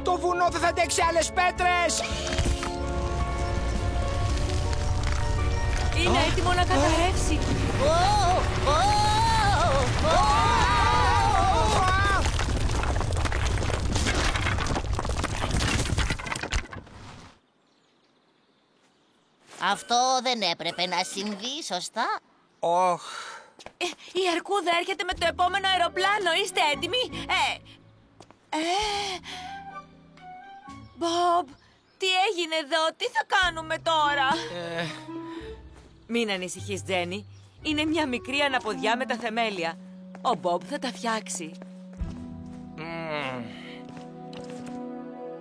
Το βουνό δεν θα αντέξει άλλες πέτρες! Είναι έτοιμο να καταρρεύσει. Αυτό δεν έπρεπε να συμβεί, σωστά? Όχ. Η αρκούδα έρχεται με το επόμενο αεροπλάνο. Είστε έτοιμοι? Μπομπ, τι έγινε εδώ? Τι θα κάνουμε τώρα? Μην ανησυχείς, Τζένι. Είναι μια μικρή αναποδιά με τα θεμέλια. Ο Μπομπ θα τα φτιάξει.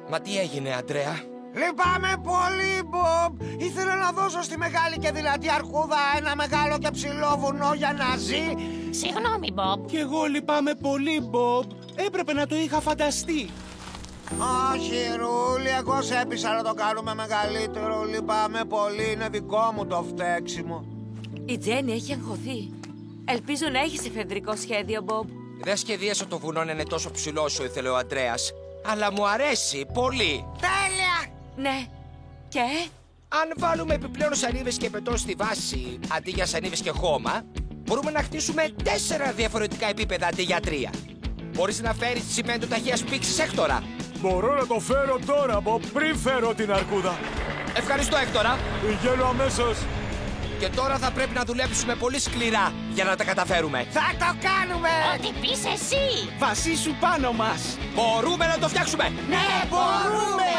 Μα τι έγινε, Αντρέα? Λυπάμαι πολύ, Μπομπ. Ήθελα να δώσω στη μεγάλη και δυνατή αρκούδα ένα μεγάλο και ψηλό βουνό για να ζει. Συγγνώμη, Μπομπ. Κι εγώ λυπάμαι πολύ, Μπομπ. Έπρεπε να το είχα φανταστεί. Όχι, Ρούλη, εγώ σε έπεισα να το κάνουμε μεγαλύτερο. Λυπάμαι πολύ, είναι δικό μου το φταίξιμο. Η Τζένι έχει αγχωθεί. Ελπίζω να έχεις εφεδρικό σχέδιο, Μπομπ. Δεν σχεδίασα το βουνό να είναι τόσο ψηλό όσο ήθελε ο Αντρέας. Αλλά μου αρέσει πολύ. Τέλεια! Ναι. Και? Αν βάλουμε επιπλέον σανίδες και πετώ στη βάση αντί για σανίδες και χώμα, μπορούμε να χτίσουμε 4 διαφορετικά επίπεδα αντί για 3. Μπορείς να φέρεις τσιμέντο ταχείας πήξης, Έκτορα? Μπορώ να το φέρω τώρα, Μπομπ, πριν φέρω την αρκούδα. Ευχαριστώ, Έκτορα. Πηγαίνω αμέσως. Και τώρα θα πρέπει να δουλέψουμε πολύ σκληρά για να τα καταφέρουμε. Θα το κάνουμε! Ό,τι πεις εσύ. Βασίσου πάνω μας. Μπορούμε να το φτιάξουμε! Ναι, μπορούμε!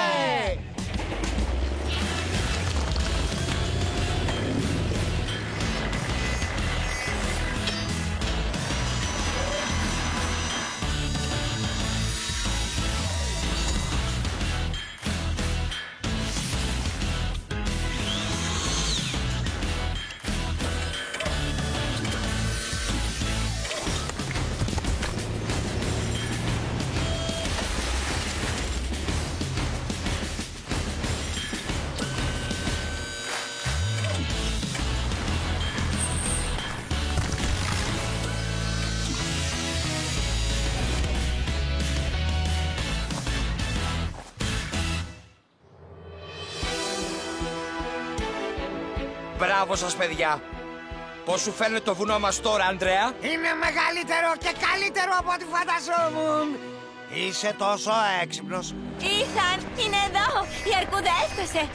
Μπράβο σας, παιδιά. Πώς σου φαίνεται το βουνό μας τώρα, Αντρέα? Είναι μεγαλύτερο και καλύτερο από ό,τι φανταζόμουν. Είσαι τόσο έξυπνος. Ήρθαν! Είναι εδώ! Η αρκούδα έφτασε!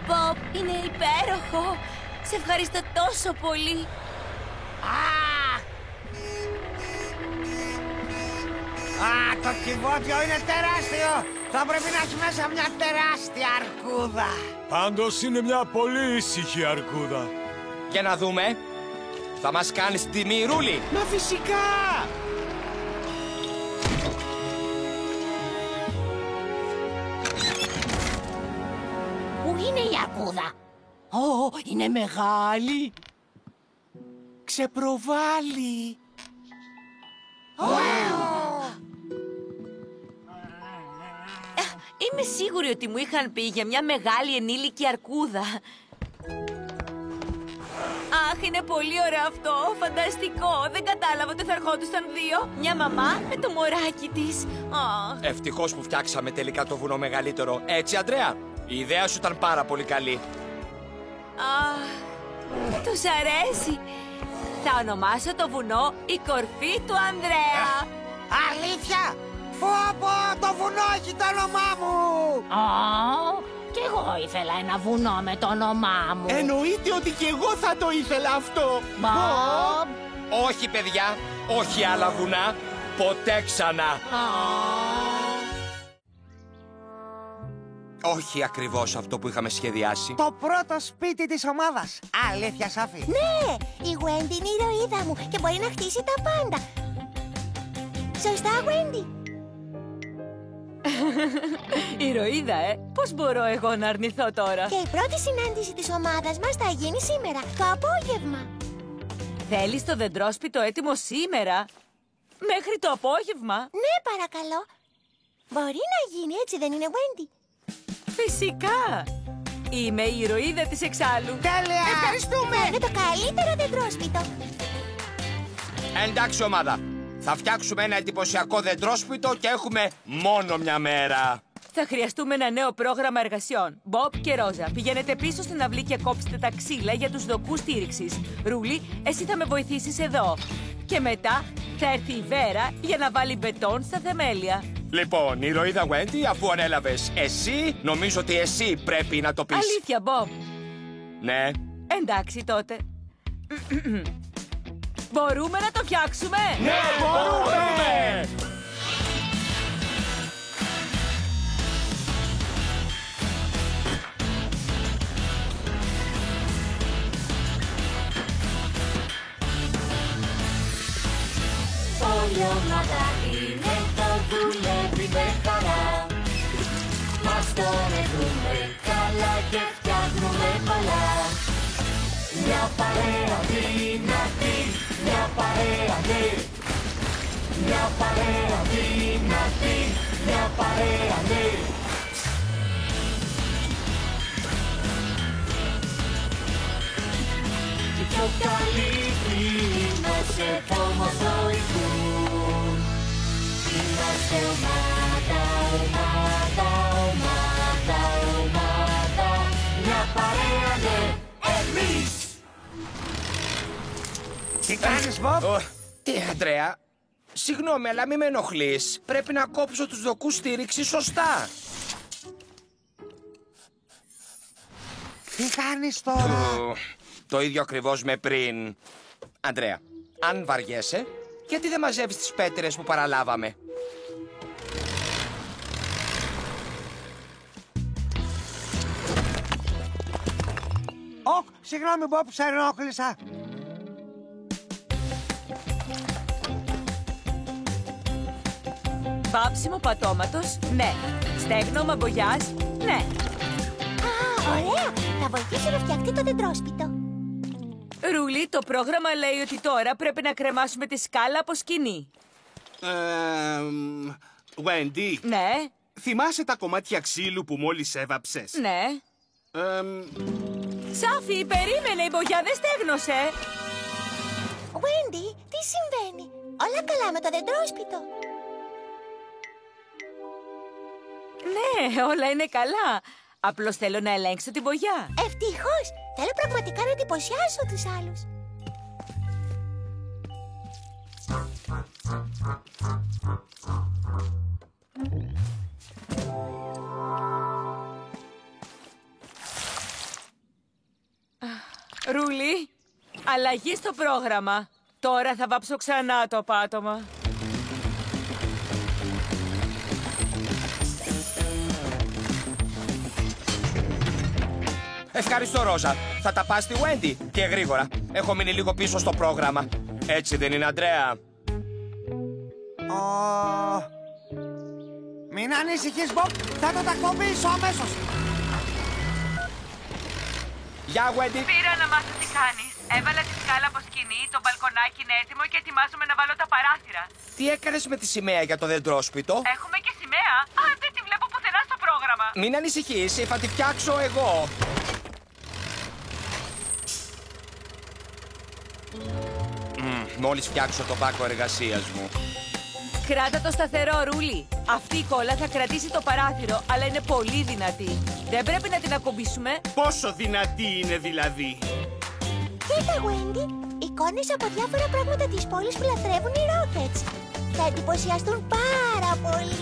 Μπομπ, είναι υπέροχο! Σε ευχαριστώ τόσο πολύ! Το κυβότιο είναι τεράστιο. Θα πρέπει να έχει μέσα μια τεράστια αρκούδα. Πάντως είναι μια πολύ ήσυχη αρκούδα. Για να δούμε. Θα μας κάνεις τιμή, Ρούλη? Μα φυσικά! Πού είναι η αρκούδα? Είναι μεγάλη. Ξεπροβάλλει. Είμαι σίγουρη ότι μου είχαν πει για μια μεγάλη ενήλικη αρκούδα. Αχ, είναι πολύ ωραίο αυτό. Φανταστικό. Δεν κατάλαβα ότι θα ερχόντουσαν δύο. Μια μαμά με το μωράκι της. Ευτυχώς που φτιάξαμε τελικά το βουνό μεγαλύτερο. Έτσι, Αντρέα? Η ιδέα σου ήταν πάρα πολύ καλή. Τους αρέσει. Θα ονομάσω το βουνό η κορφή του Ανδρέα. Αλήθεια! Πω, το βουνό έχει το όνομά μου! Κι εγώ εγώ ήθελα ένα βουνό με το όνομά μου. Εννοείται ότι και εγώ θα το ήθελα αυτό. Μπομπ. Όχι, παιδιά. Όχι άλλα βουνά. Ποτέ ξανά. Όχι ακριβώς αυτό που είχαμε σχεδιάσει. Το πρώτο σπίτι της ομάδας. Αλήθεια, Σάφη? Ναι, η Wendy είναι η ηρωίδα μου και μπορεί να χτίσει τα πάντα. Σωστά, Wendy? Ηρωίδα, πώς μπορώ εγώ να αρνηθώ τώρα? Και η πρώτη συνάντηση της ομάδας μας θα γίνει σήμερα, το απόγευμα. Θέλεις το δεντρόσπιτο έτοιμο σήμερα? Μέχρι το απόγευμα? Ναι, παρακαλώ. Μπορεί να γίνει, έτσι δεν είναι, Wendy? Φυσικά! Είμαι η ηρωίδα της εξάλλου. Τέλεια! Ευχαριστούμε! Είναι το καλύτερο δεντρόσπιτο. Εντάξει, ομάδα. Θα φτιάξουμε ένα εντυπωσιακό δεντρόσπιτο και έχουμε μόνο μια μέρα. Θα χρειαστούμε ένα νέο πρόγραμμα εργασιών. Μπομπ και Ρόζα, πηγαίνετε πίσω στην αυλή και κόψτε τα ξύλα για τους δοκούς στήριξης. Ρούλι, εσύ θα με βοηθήσεις εδώ. Και μετά θα έρθει η Βέρα για να βάλει μπετόν στα θεμέλια. Λοιπόν, η ηρωίδα Wendy, αφού ανέλαβες εσύ, νομίζω ότι εσύ πρέπει να το πεις. Αλήθεια, Μπομπ? Ναι. Εντάξει τότε. Μπορούμε να το φτιάξουμε? Ναι, μπορούμε! Όλη ομάδα είναι εδώ, δουλεύει με χαρά. Μας τον βρούμε καλά και φτιάχνουμε πολλά. Μια παρέα δυνατή, μια παρέα ναι. Μια παρέα δυνατή, μια παρέα ναι. Οι πιο καλοί φίλοι μας εδώ μας βοηθούν. Είμαστε ομάδα, ομάδα, ομάδα, ομάδα. Μια παρέα ναι, εμείς. Τι κάνεις, Μπομπ? Τι, Αντρέα? Συγγνώμη, αλλά μη με ενοχλείς. Πρέπει να κόψω τους δοκούς στήριξης σωστά. Τι κάνεις τώρα? Το ίδιο ακριβώς με πριν. Αντρέα, αν βαριέσαι, γιατί δεν μαζεύεις τις πέτρες που παραλάβαμε? Συγγνώμη, Μπομπ, σε ενόχλησα. Πάψιμο πατώματος, ναι. Στέγνομα μπογιάς, ναι. Α, ωραία! Θα βοηθήσω να φτιαχτεί το δεντρόσπιτο. Ρούλι, το πρόγραμμα λέει ότι τώρα πρέπει να κρεμάσουμε τη σκάλα από σκοινή. Wendy, Ναι, θυμάσαι τα κομμάτια ξύλου που μόλις έβαψες? ναι. Σάφη, περίμενε, η μπογιά δεν στέγνωσε. Wendy, τι συμβαίνει? Όλα καλά με το δεντρόσπιτο? Ναι, όλα είναι καλά. Απλώς θέλω να ελέγξω την μπογιά. Ευτυχώς! Θέλω πραγματικά να εντυπωσιάσω τους άλλους. Ρούλι, αλλαγή στο πρόγραμμα. Τώρα θα βάψω ξανά το πάτωμα. Ευχαριστώ, Ρόζα. Θα τα πας στη Wendy και γρήγορα. Έχω μείνει λίγο πίσω στο πρόγραμμα. Έτσι δεν είναι, Αντρέα? Μην ανησυχείς, Μπομπ. Θα το τακτοποιήσω αμέσως. Γεια, Wendy. Πήρα να μάθω τι κάνεις. Έβαλα τη σκάλα από σκοινή, το μπαλκονάκι είναι έτοιμο και ετοιμάζομαι να βάλω τα παράθυρα. Τι έκανες με τη σημαία για το δεντρόσπιτο? Έχουμε και σημαία. Α, δεν τη βλέπω πουθενά στο πρόγραμμα. Μην ανησυχείς, θα τη φτιάξω εγώ. Μόλις φτιάξω το μπάκο εργασίας μου. Κράτα το σταθερό, Ρούλι. Αυτή η κόλλα θα κρατήσει το παράθυρο, αλλά είναι πολύ δυνατή. Δεν πρέπει να την ακουμπήσουμε. Πόσο δυνατή είναι δηλαδή? Κοίτα, Wendy, εικόνες από διάφορα πράγματα της πόλης που λατρεύουν οι Rockets. Θα εντυπωσιαστούν πάρα πολύ.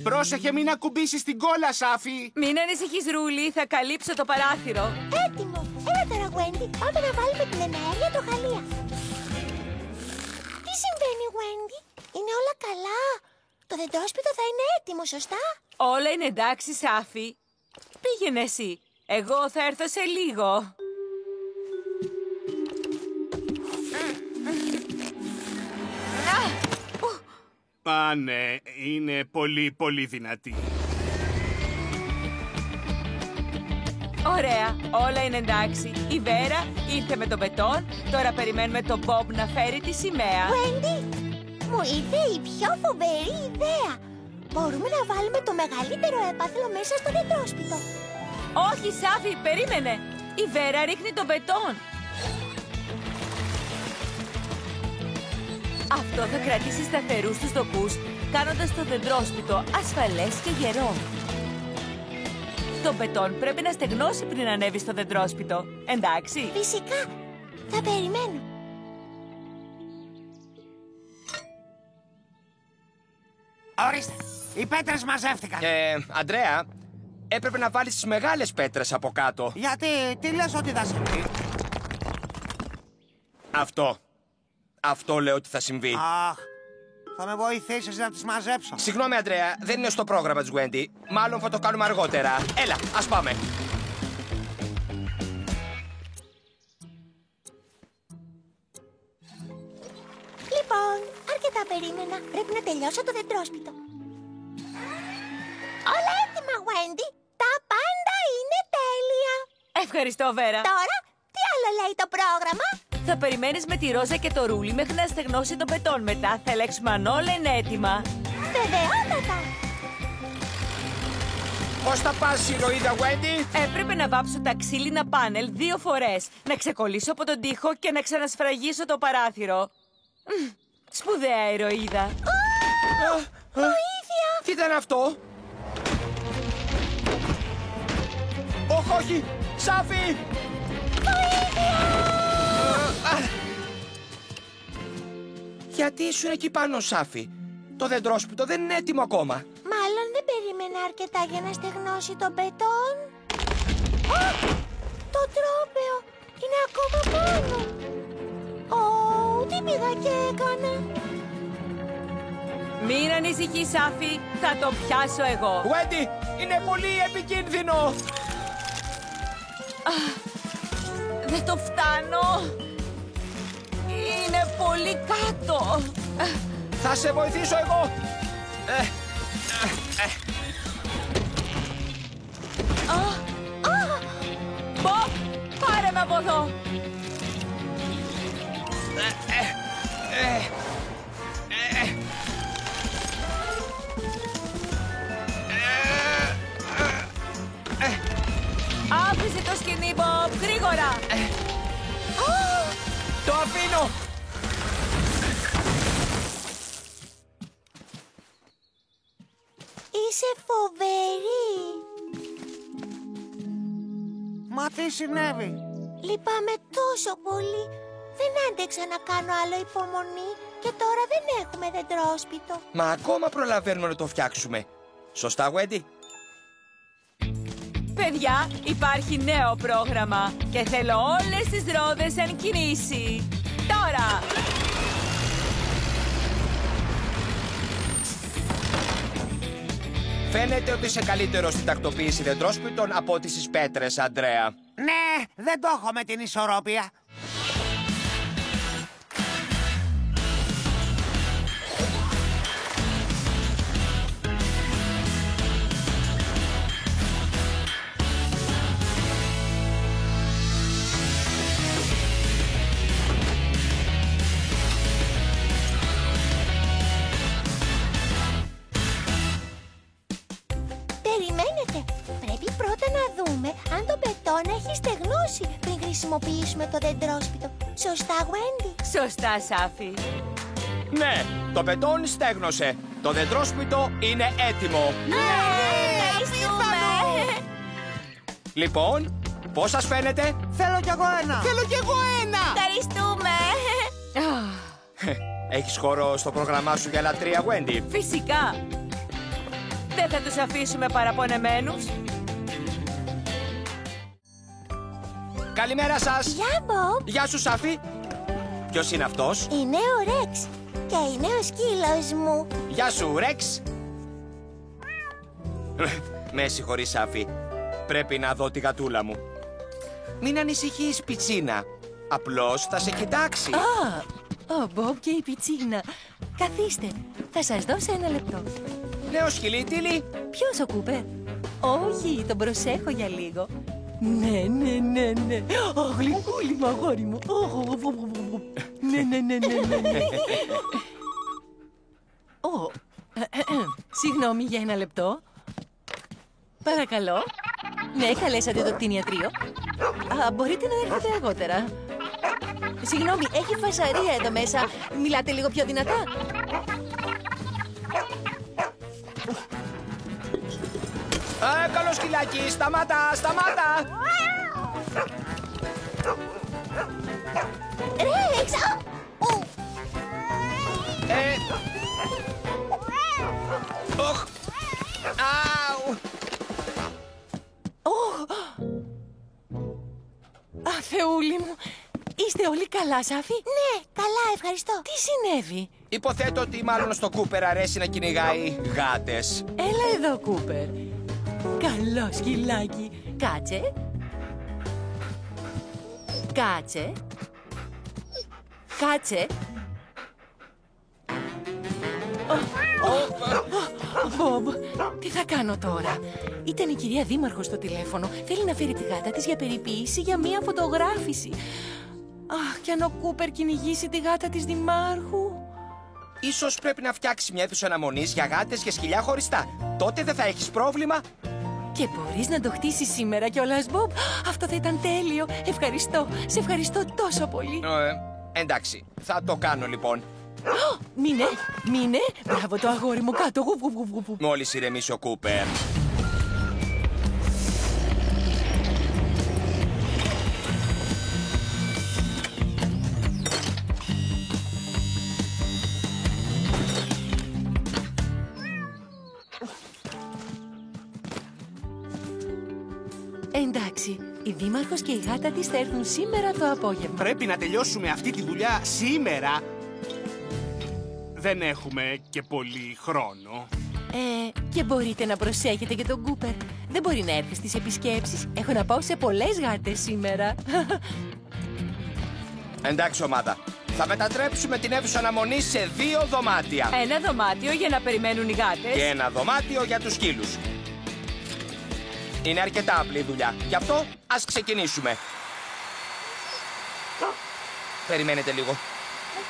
Πρόσεχε μην ακουμπήσεις την κόλλα, Σάφη. Μην ανησυχείς, Ρούλη, θα καλύψω το παράθυρο. Έτοιμο. Έλα τώρα, Γουέντι. Πάμε να βάλουμε την ενέργεια το χαλία. Τι συμβαίνει, Γουέντι? Είναι όλα καλά? Το δεντρόσπιτο θα είναι έτοιμο, σωστά? Όλα είναι εντάξει, Σάφη. Πήγαινε εσύ. Εγώ θα έρθω σε λίγο. Α, ναι, είναι πολύ δυνατή. Ωραία, όλα είναι εντάξει. Η Βέρα ήρθε με τον μπετόν. Τώρα περιμένουμε τον Μπομπ να φέρει τη σημαία. Γουέντι, μου ήρθε η πιο φοβερή ιδέα. Μπορούμε να βάλουμε το μεγαλύτερο έπαθλο μέσα στο δεντρόσπιτο. Όχι, Σάφη, περίμενε. Η Βέρα ρίχνει τον μπετόν. Αυτό θα κρατήσει σταθερούς τους δοκούς, κάνοντας το δεντρόσπιτο ασφαλές και γερό. Το μπετόν πρέπει να στεγνώσει πριν ανέβει στο δεντρόσπιτο. Εντάξει? Φυσικά. Θα περιμένω. Ορίστε, οι πέτρες μαζεύτηκαν. Αντρέα, έπρεπε να βάλεις τις μεγάλες πέτρες από κάτω. Γιατί, τι λες ότι θα συμβεί? Αυτό λέω ότι θα συμβεί. Αχ, θα με βοηθήσεις να τις μαζέψω. Συγγνώμη, Αντρέα, δεν είναι στο πρόγραμμα της Γουέντι. Μάλλον θα το κάνουμε αργότερα. Έλα, ας πάμε. Λοιπόν, αρκετά περίμενα. Πρέπει να τελειώσω το δεντρόσπιτο. Όλα έτοιμα, Γουέντι. Τα πάντα είναι τέλεια. Ευχαριστώ, Βέρα. Τώρα, τι άλλο λέει το πρόγραμμα? Θα περιμένεις με τη Ρόζα και το Ρούλι μέχρι να στεγνώσει τον μπετόν. Μετά θα ελέγξουμε αν όλα είναι έτοιμα. Βεβαιότατα. Πώς θα πας, ηρωίδα Γουέντι? Έπρεπε να βάψω τα ξύλινα πάνελ 2 φορές. Να ξεκολλήσω από τον τοίχο και να ξανασφραγίσω το παράθυρο. Σπουδαία ηρωίδα. Βοήθεια! Τι ήταν αυτό? Όχι! Σάφη! Γιατί ήσουν εκεί πάνω, Σάφη? Το δεντρόσπιτο δεν είναι έτοιμο ακόμα. Μάλλον δεν περίμενα αρκετά για να στεγνώσει τον μπετόν. Το τρόπαιο είναι ακόμα πάνω. Τι πήγα και έκανα? Μην ανησυχείς, Σάφη. Θα το πιάσω εγώ. Γουέντι, είναι πολύ επικίνδυνο. Δεν το φτάνω. Είναι πολύ κάτω. Θα σε βοηθήσω εγώ. Μπομπ, πάρε με από εδώ. Άφησε το σκηνή, Μπομπ, γρήγορα. Το αφήνω. Είσαι φοβερή. Μα τι συνέβη? Λυπάμαι τόσο πολύ. Δεν άντεξα να κάνω άλλο υπομονή και τώρα δεν έχουμε δεντρόσπιτο. Μα ακόμα προλαβαίνουμε να το φτιάξουμε. Σωστά, Γουέντι? Παιδιά, υπάρχει νέο πρόγραμμα και θέλω όλες τις ρόδες εν κινήσει. Τώρα! Φαίνεται ότι είσαι καλύτερο στην τακτοποίηση δεντρόσπιτων από ότι στις πέτρες, Αντρέα. Ναι, δεν το έχω με την ισορροπία. Περιμένετε. Πρέπει πρώτα να δούμε αν το μπετόν έχει στεγνώσει πριν χρησιμοποιήσουμε το δεντρόσπιτο. Σωστά, Γουέντι? Σωστά, Σάφη. Ναι, το μπετόν στέγνωσε. Το δεντρόσπιτο είναι έτοιμο. Ευχαριστούμε. Λοιπόν, πώς σας φαίνεται? Θέλω κι εγώ ένα. Θέλω κι εγώ ένα. Ευχαριστούμε. Έχεις χώρο στο πρόγραμμά σου για λατρεία, Γουέντι? Φυσικά. Δεν θα τους αφήσουμε παραπονεμένους. Καλημέρα σας. Γεια, Μπομπ. Γεια σου, Σάφη. Ποιος είναι αυτός? Είναι ο Ρεξ και είναι ο σκύλος μου. Γεια σου, Ρεξ. Με συγχωρείς, Σάφη. Πρέπει να δω τη γατούλα μου. Μην ανησυχείς, Πιτσίνα. Απλώς θα σε κοιτάξει. Α, ο Μπομπ και η Πιτσίνα. Καθίστε, θα σας δώσω ένα λεπτό. Νέο σκυλί, Τίλι. Ποιος ο Κούπερ? Όχι, τον προσέχω για λίγο. Ναι. Αχ, γλυκούλη μου, αγόρι μου. Ναι. Συγγνώμη για ένα λεπτό. Παρακαλώ. Ναι, καλέσατε το κτηνιατρίο. Μπορείτε να έρθετε αργότερα. Συγγνώμη, έχει φασαρία εδώ μέσα. Μιλάτε λίγο πιο δυνατά. Καλό σκυλάκι, σταμάτα. Ρεξ! Οχ. Αου. Θεούλη μου. Είστε όλοι καλά, Σάφη? Ναι, καλά, ευχαριστώ. Τι συνέβη? Υποθέτω ότι μάλλον στο Κούπερ αρέσει να κυνηγάει γάτες. Έλα εδώ, Κούπερ. Καλό σκυλάκι. Κάτσε. Μπομπ, τι θα κάνω τώρα? Ήταν η κυρία Δήμαρχος στο τηλέφωνο. Θέλει να φέρει τη γάτα της για περιποίηση για μία φωτογράφηση. Αχ, κι αν ο Κούπερ κυνηγήσει τη γάτα της Δημάρχου. Ίσως πρέπει να φτιάξει μια αίθουσα αναμονής για γάτες και σκυλιά χωριστά. Τότε δεν θα έχεις πρόβλημα. Και μπορείς να το χτίσεις σήμερα κιόλας, Μπομπ. Αυτό θα ήταν τέλειο. Ευχαριστώ. Σε ευχαριστώ τόσο πολύ. Εντάξει, θα το κάνω λοιπόν. Μείνε. Μπράβο το αγόρι μου, κάτω. Μόλις ηρεμήσει ο Κούπερ. Εντάξει, η Δήμαρχος και η γάτα της θα έρθουν σήμερα το απόγευμα. Πρέπει να τελειώσουμε αυτή τη δουλειά σήμερα. Δεν έχουμε και πολύ χρόνο. Και μπορείτε να προσέχετε και τον Κούπερ. Δεν μπορεί να έρθει στις επισκέψεις. Έχω να πάω σε πολλές γάτες σήμερα. Εντάξει, ομάδα. Θα μετατρέψουμε την αίθουσα αναμονής σε 2 δωμάτια. Ένα δωμάτιο για να περιμένουν οι γάτες. Και ένα δωμάτιο για τους σκύλους. Είναι αρκετά απλή δουλειά. Γι' αυτό ας ξεκινήσουμε. Περιμένετε λίγο.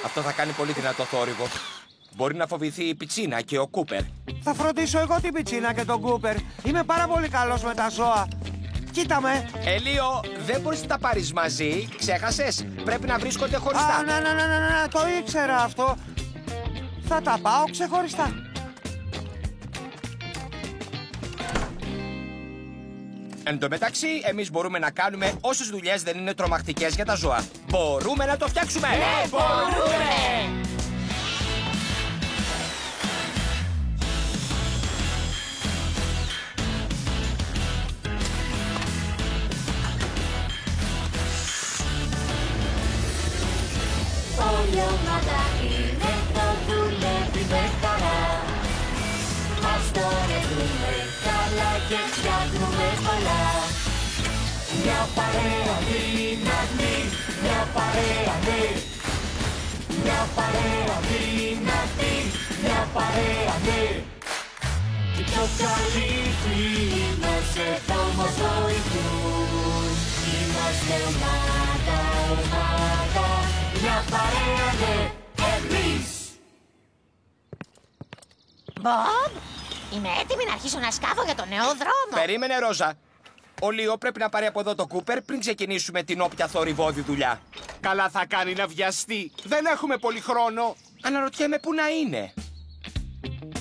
Αυτό θα κάνει πολύ δυνατό θόρυβο. Μπορεί να φοβηθεί η Πιτσίνα και ο Κούπερ. Θα φροντίσω εγώ την Πιτσίνα και τον Κούπερ. Είμαι πάρα πολύ καλός με τα ζώα. Κοίτα με. Ελίο, δεν μπορείς να τα πάρεις μαζί. Ξέχασες. Πρέπει να βρίσκονται χωριστά. Ναι, το ήξερα αυτό. Θα τα πάω ξεχωριστά. Εν τω μεταξύ, εμείς μπορούμε να κάνουμε όσες δουλειές δεν είναι τρομακτικές για τα ζώα. Μπορούμε να το φτιάξουμε! Ναι, μπορούμε! Όλη ομάδα είναι εδώ, δουλεύει με χαρά. Ας το ρεθούμε καλά και φτιάχνουμε πολλά. Μια παρέα δυνατή, μια παρέα ναι. Μια παρέα δυνατή, μια παρέα ναι. Οι πιο καλοί φίλοι μας εδώ μας βοηθούν. Είμαστε ομάδα, ομάδα, μια παρέα ναι, εμείς. Μπομπ, είμαι έτοιμη να αρχίσω να σκάβω για τον νέο δρόμο. Περίμενε, Ρόζα. Ο Λίο πρέπει να πάρει από εδώ το Κούπερ πριν ξεκινήσουμε την όποια θορυβόδη δουλειά. Καλά θα κάνει να βιαστεί. Δεν έχουμε πολύ χρόνο. Αναρωτιέμαι πού να είναι.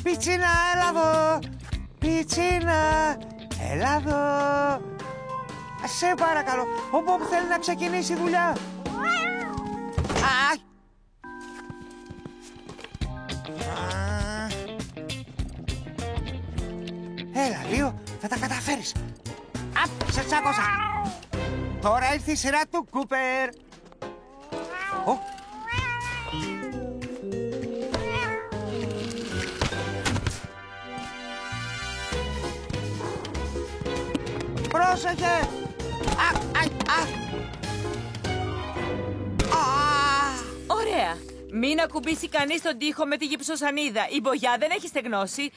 Πιτσίνα, έλα εδώ. Πιτσίνα, έλα εδώ. Σε παρακαλώ, ο Μπομπ θέλει να ξεκινήσει δουλειά. Έλα, Λίο, θα τα καταφέρεις. Απ, σε τσάκωσα. Τώρα ήρθε η σειρά του Κούπερ. Πρόσεχε! Ωραία. Μην ακουμπήσει κανείς τον τοίχο με τη γυψοσανίδα. Η μπογιά δεν έχει στεγνώσει.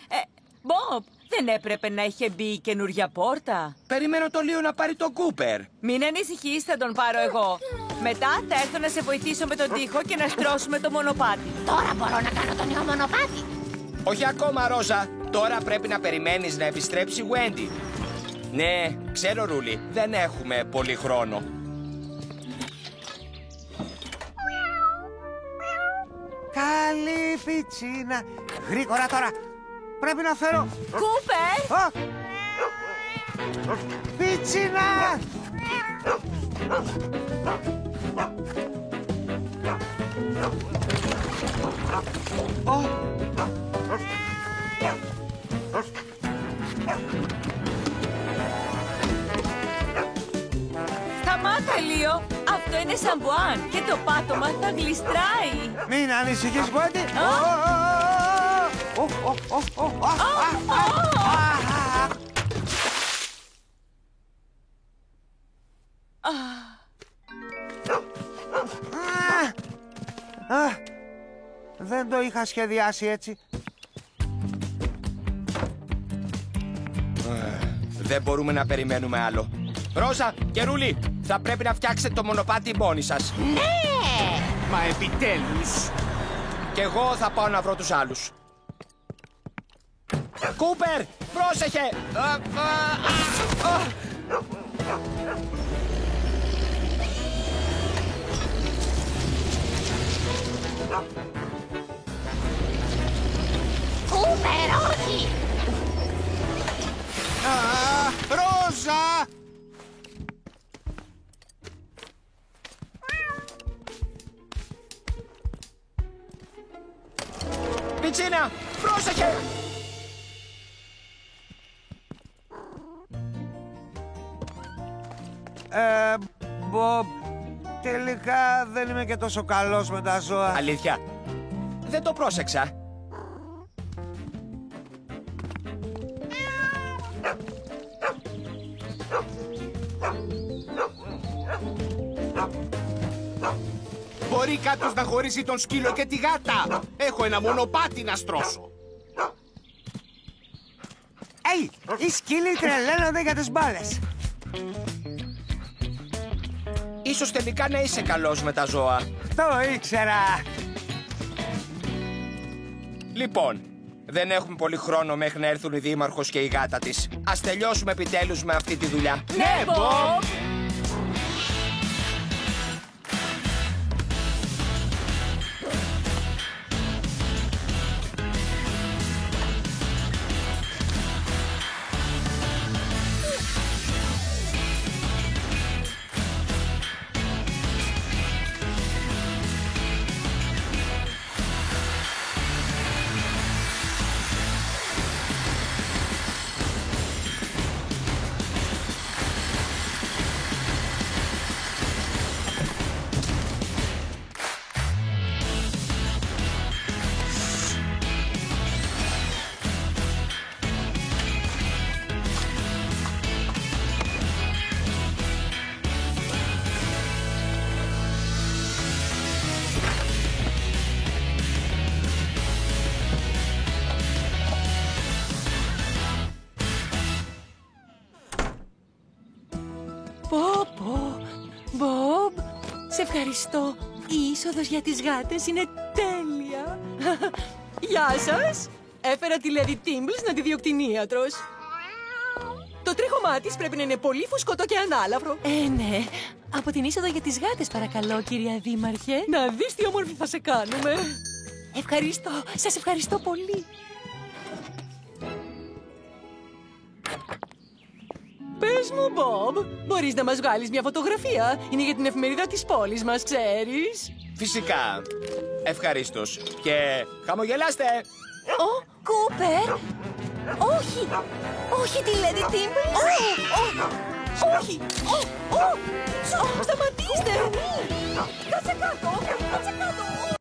Μπομπ, δεν έπρεπε να είχε μπει η καινούρια πόρτα? Περιμένω το Λίο να πάρει τον Κούπερ. Μην ανησυχείς, θα τον πάρω εγώ. Μετά θα έρθω να σε βοηθήσω με τον τοίχο και να στρώσουμε το μονοπάτι. Τώρα μπορώ να κάνω το νέο μονοπάτι. Όχι ακόμα, Ρόζα. Τώρα πρέπει να περιμένεις να επιστρέψει η Wendy. Ναι, ξέρω, Ρούλη. Δεν έχουμε πολύ χρόνο. Καλή πιτσίνα. Γρήγορα τώρα. Πρέπει να φέρω... Κούπερ! Πιτσίνα! Σταμάτα, Λίο. Αυτό είναι σαμπουάν και το πάτωμα θα γλιστράει. Μην ανησυχείς, Wendy. Δεν το είχα σχεδιάσει έτσι. Δεν μπορούμε να περιμένουμε άλλο. Ρόζα και Ρούλη, θα πρέπει να φτιάξετε το μονοπάτι μόνοι σας. Ναι! Μα επιτέλους. Και εγώ θα πάω να βρω τους άλλους. Κούπερ, πρόσεχε! Κούπερ, όχι! Ρόζα! Πιτσίνα, πρόσεχε! Μπομπ, τελικά δεν είμαι και τόσο καλός με τα ζώα. Αλήθεια, δεν το πρόσεξα. Μπορεί κάποιος να χωρίσει τον σκύλο και τη γάτα. Έχω ένα μονοπάτι να στρώσω. Οι σκύλοι τρελαίνονται για τις μπάλες. Ίσως τελικά να είσαι καλός με τα ζώα. Το ήξερα. Λοιπόν, δεν έχουμε πολύ χρόνο μέχρι να έρθουν η δήμαρχος και η γάτα της. Ας τελειώσουμε επιτέλους με αυτή τη δουλειά. Ναι, Μπομπ! Μπομπ, σε ευχαριστώ. Η είσοδος για τις γάτες είναι τέλεια. Γεια σας. Έφερα τη Lady Timbles να τη διοκτηνίατρος. Το τρίχωμά της πρέπει να είναι πολύ φουσκωτό και ανάλαφρο. Ναι. Από την είσοδο για τις γάτες, παρακαλώ, κυρία Δήμαρχε. Να δεις τι όμορφη θα σε κάνουμε. Ευχαριστώ. Σας ευχαριστώ πολύ. Πες μου, Μπομπ, μπορείς να μας βγάλεις μια φωτογραφία? Είναι για την εφημερίδα της πόλης μας, ξέρεις. Φυσικά. Ευχαρίστως. Και χαμογελάστε. Κούπερ! Όχι! Όχι τη Lady Dimples. Όχι. Σταματήστε. Κάτσε κάτω.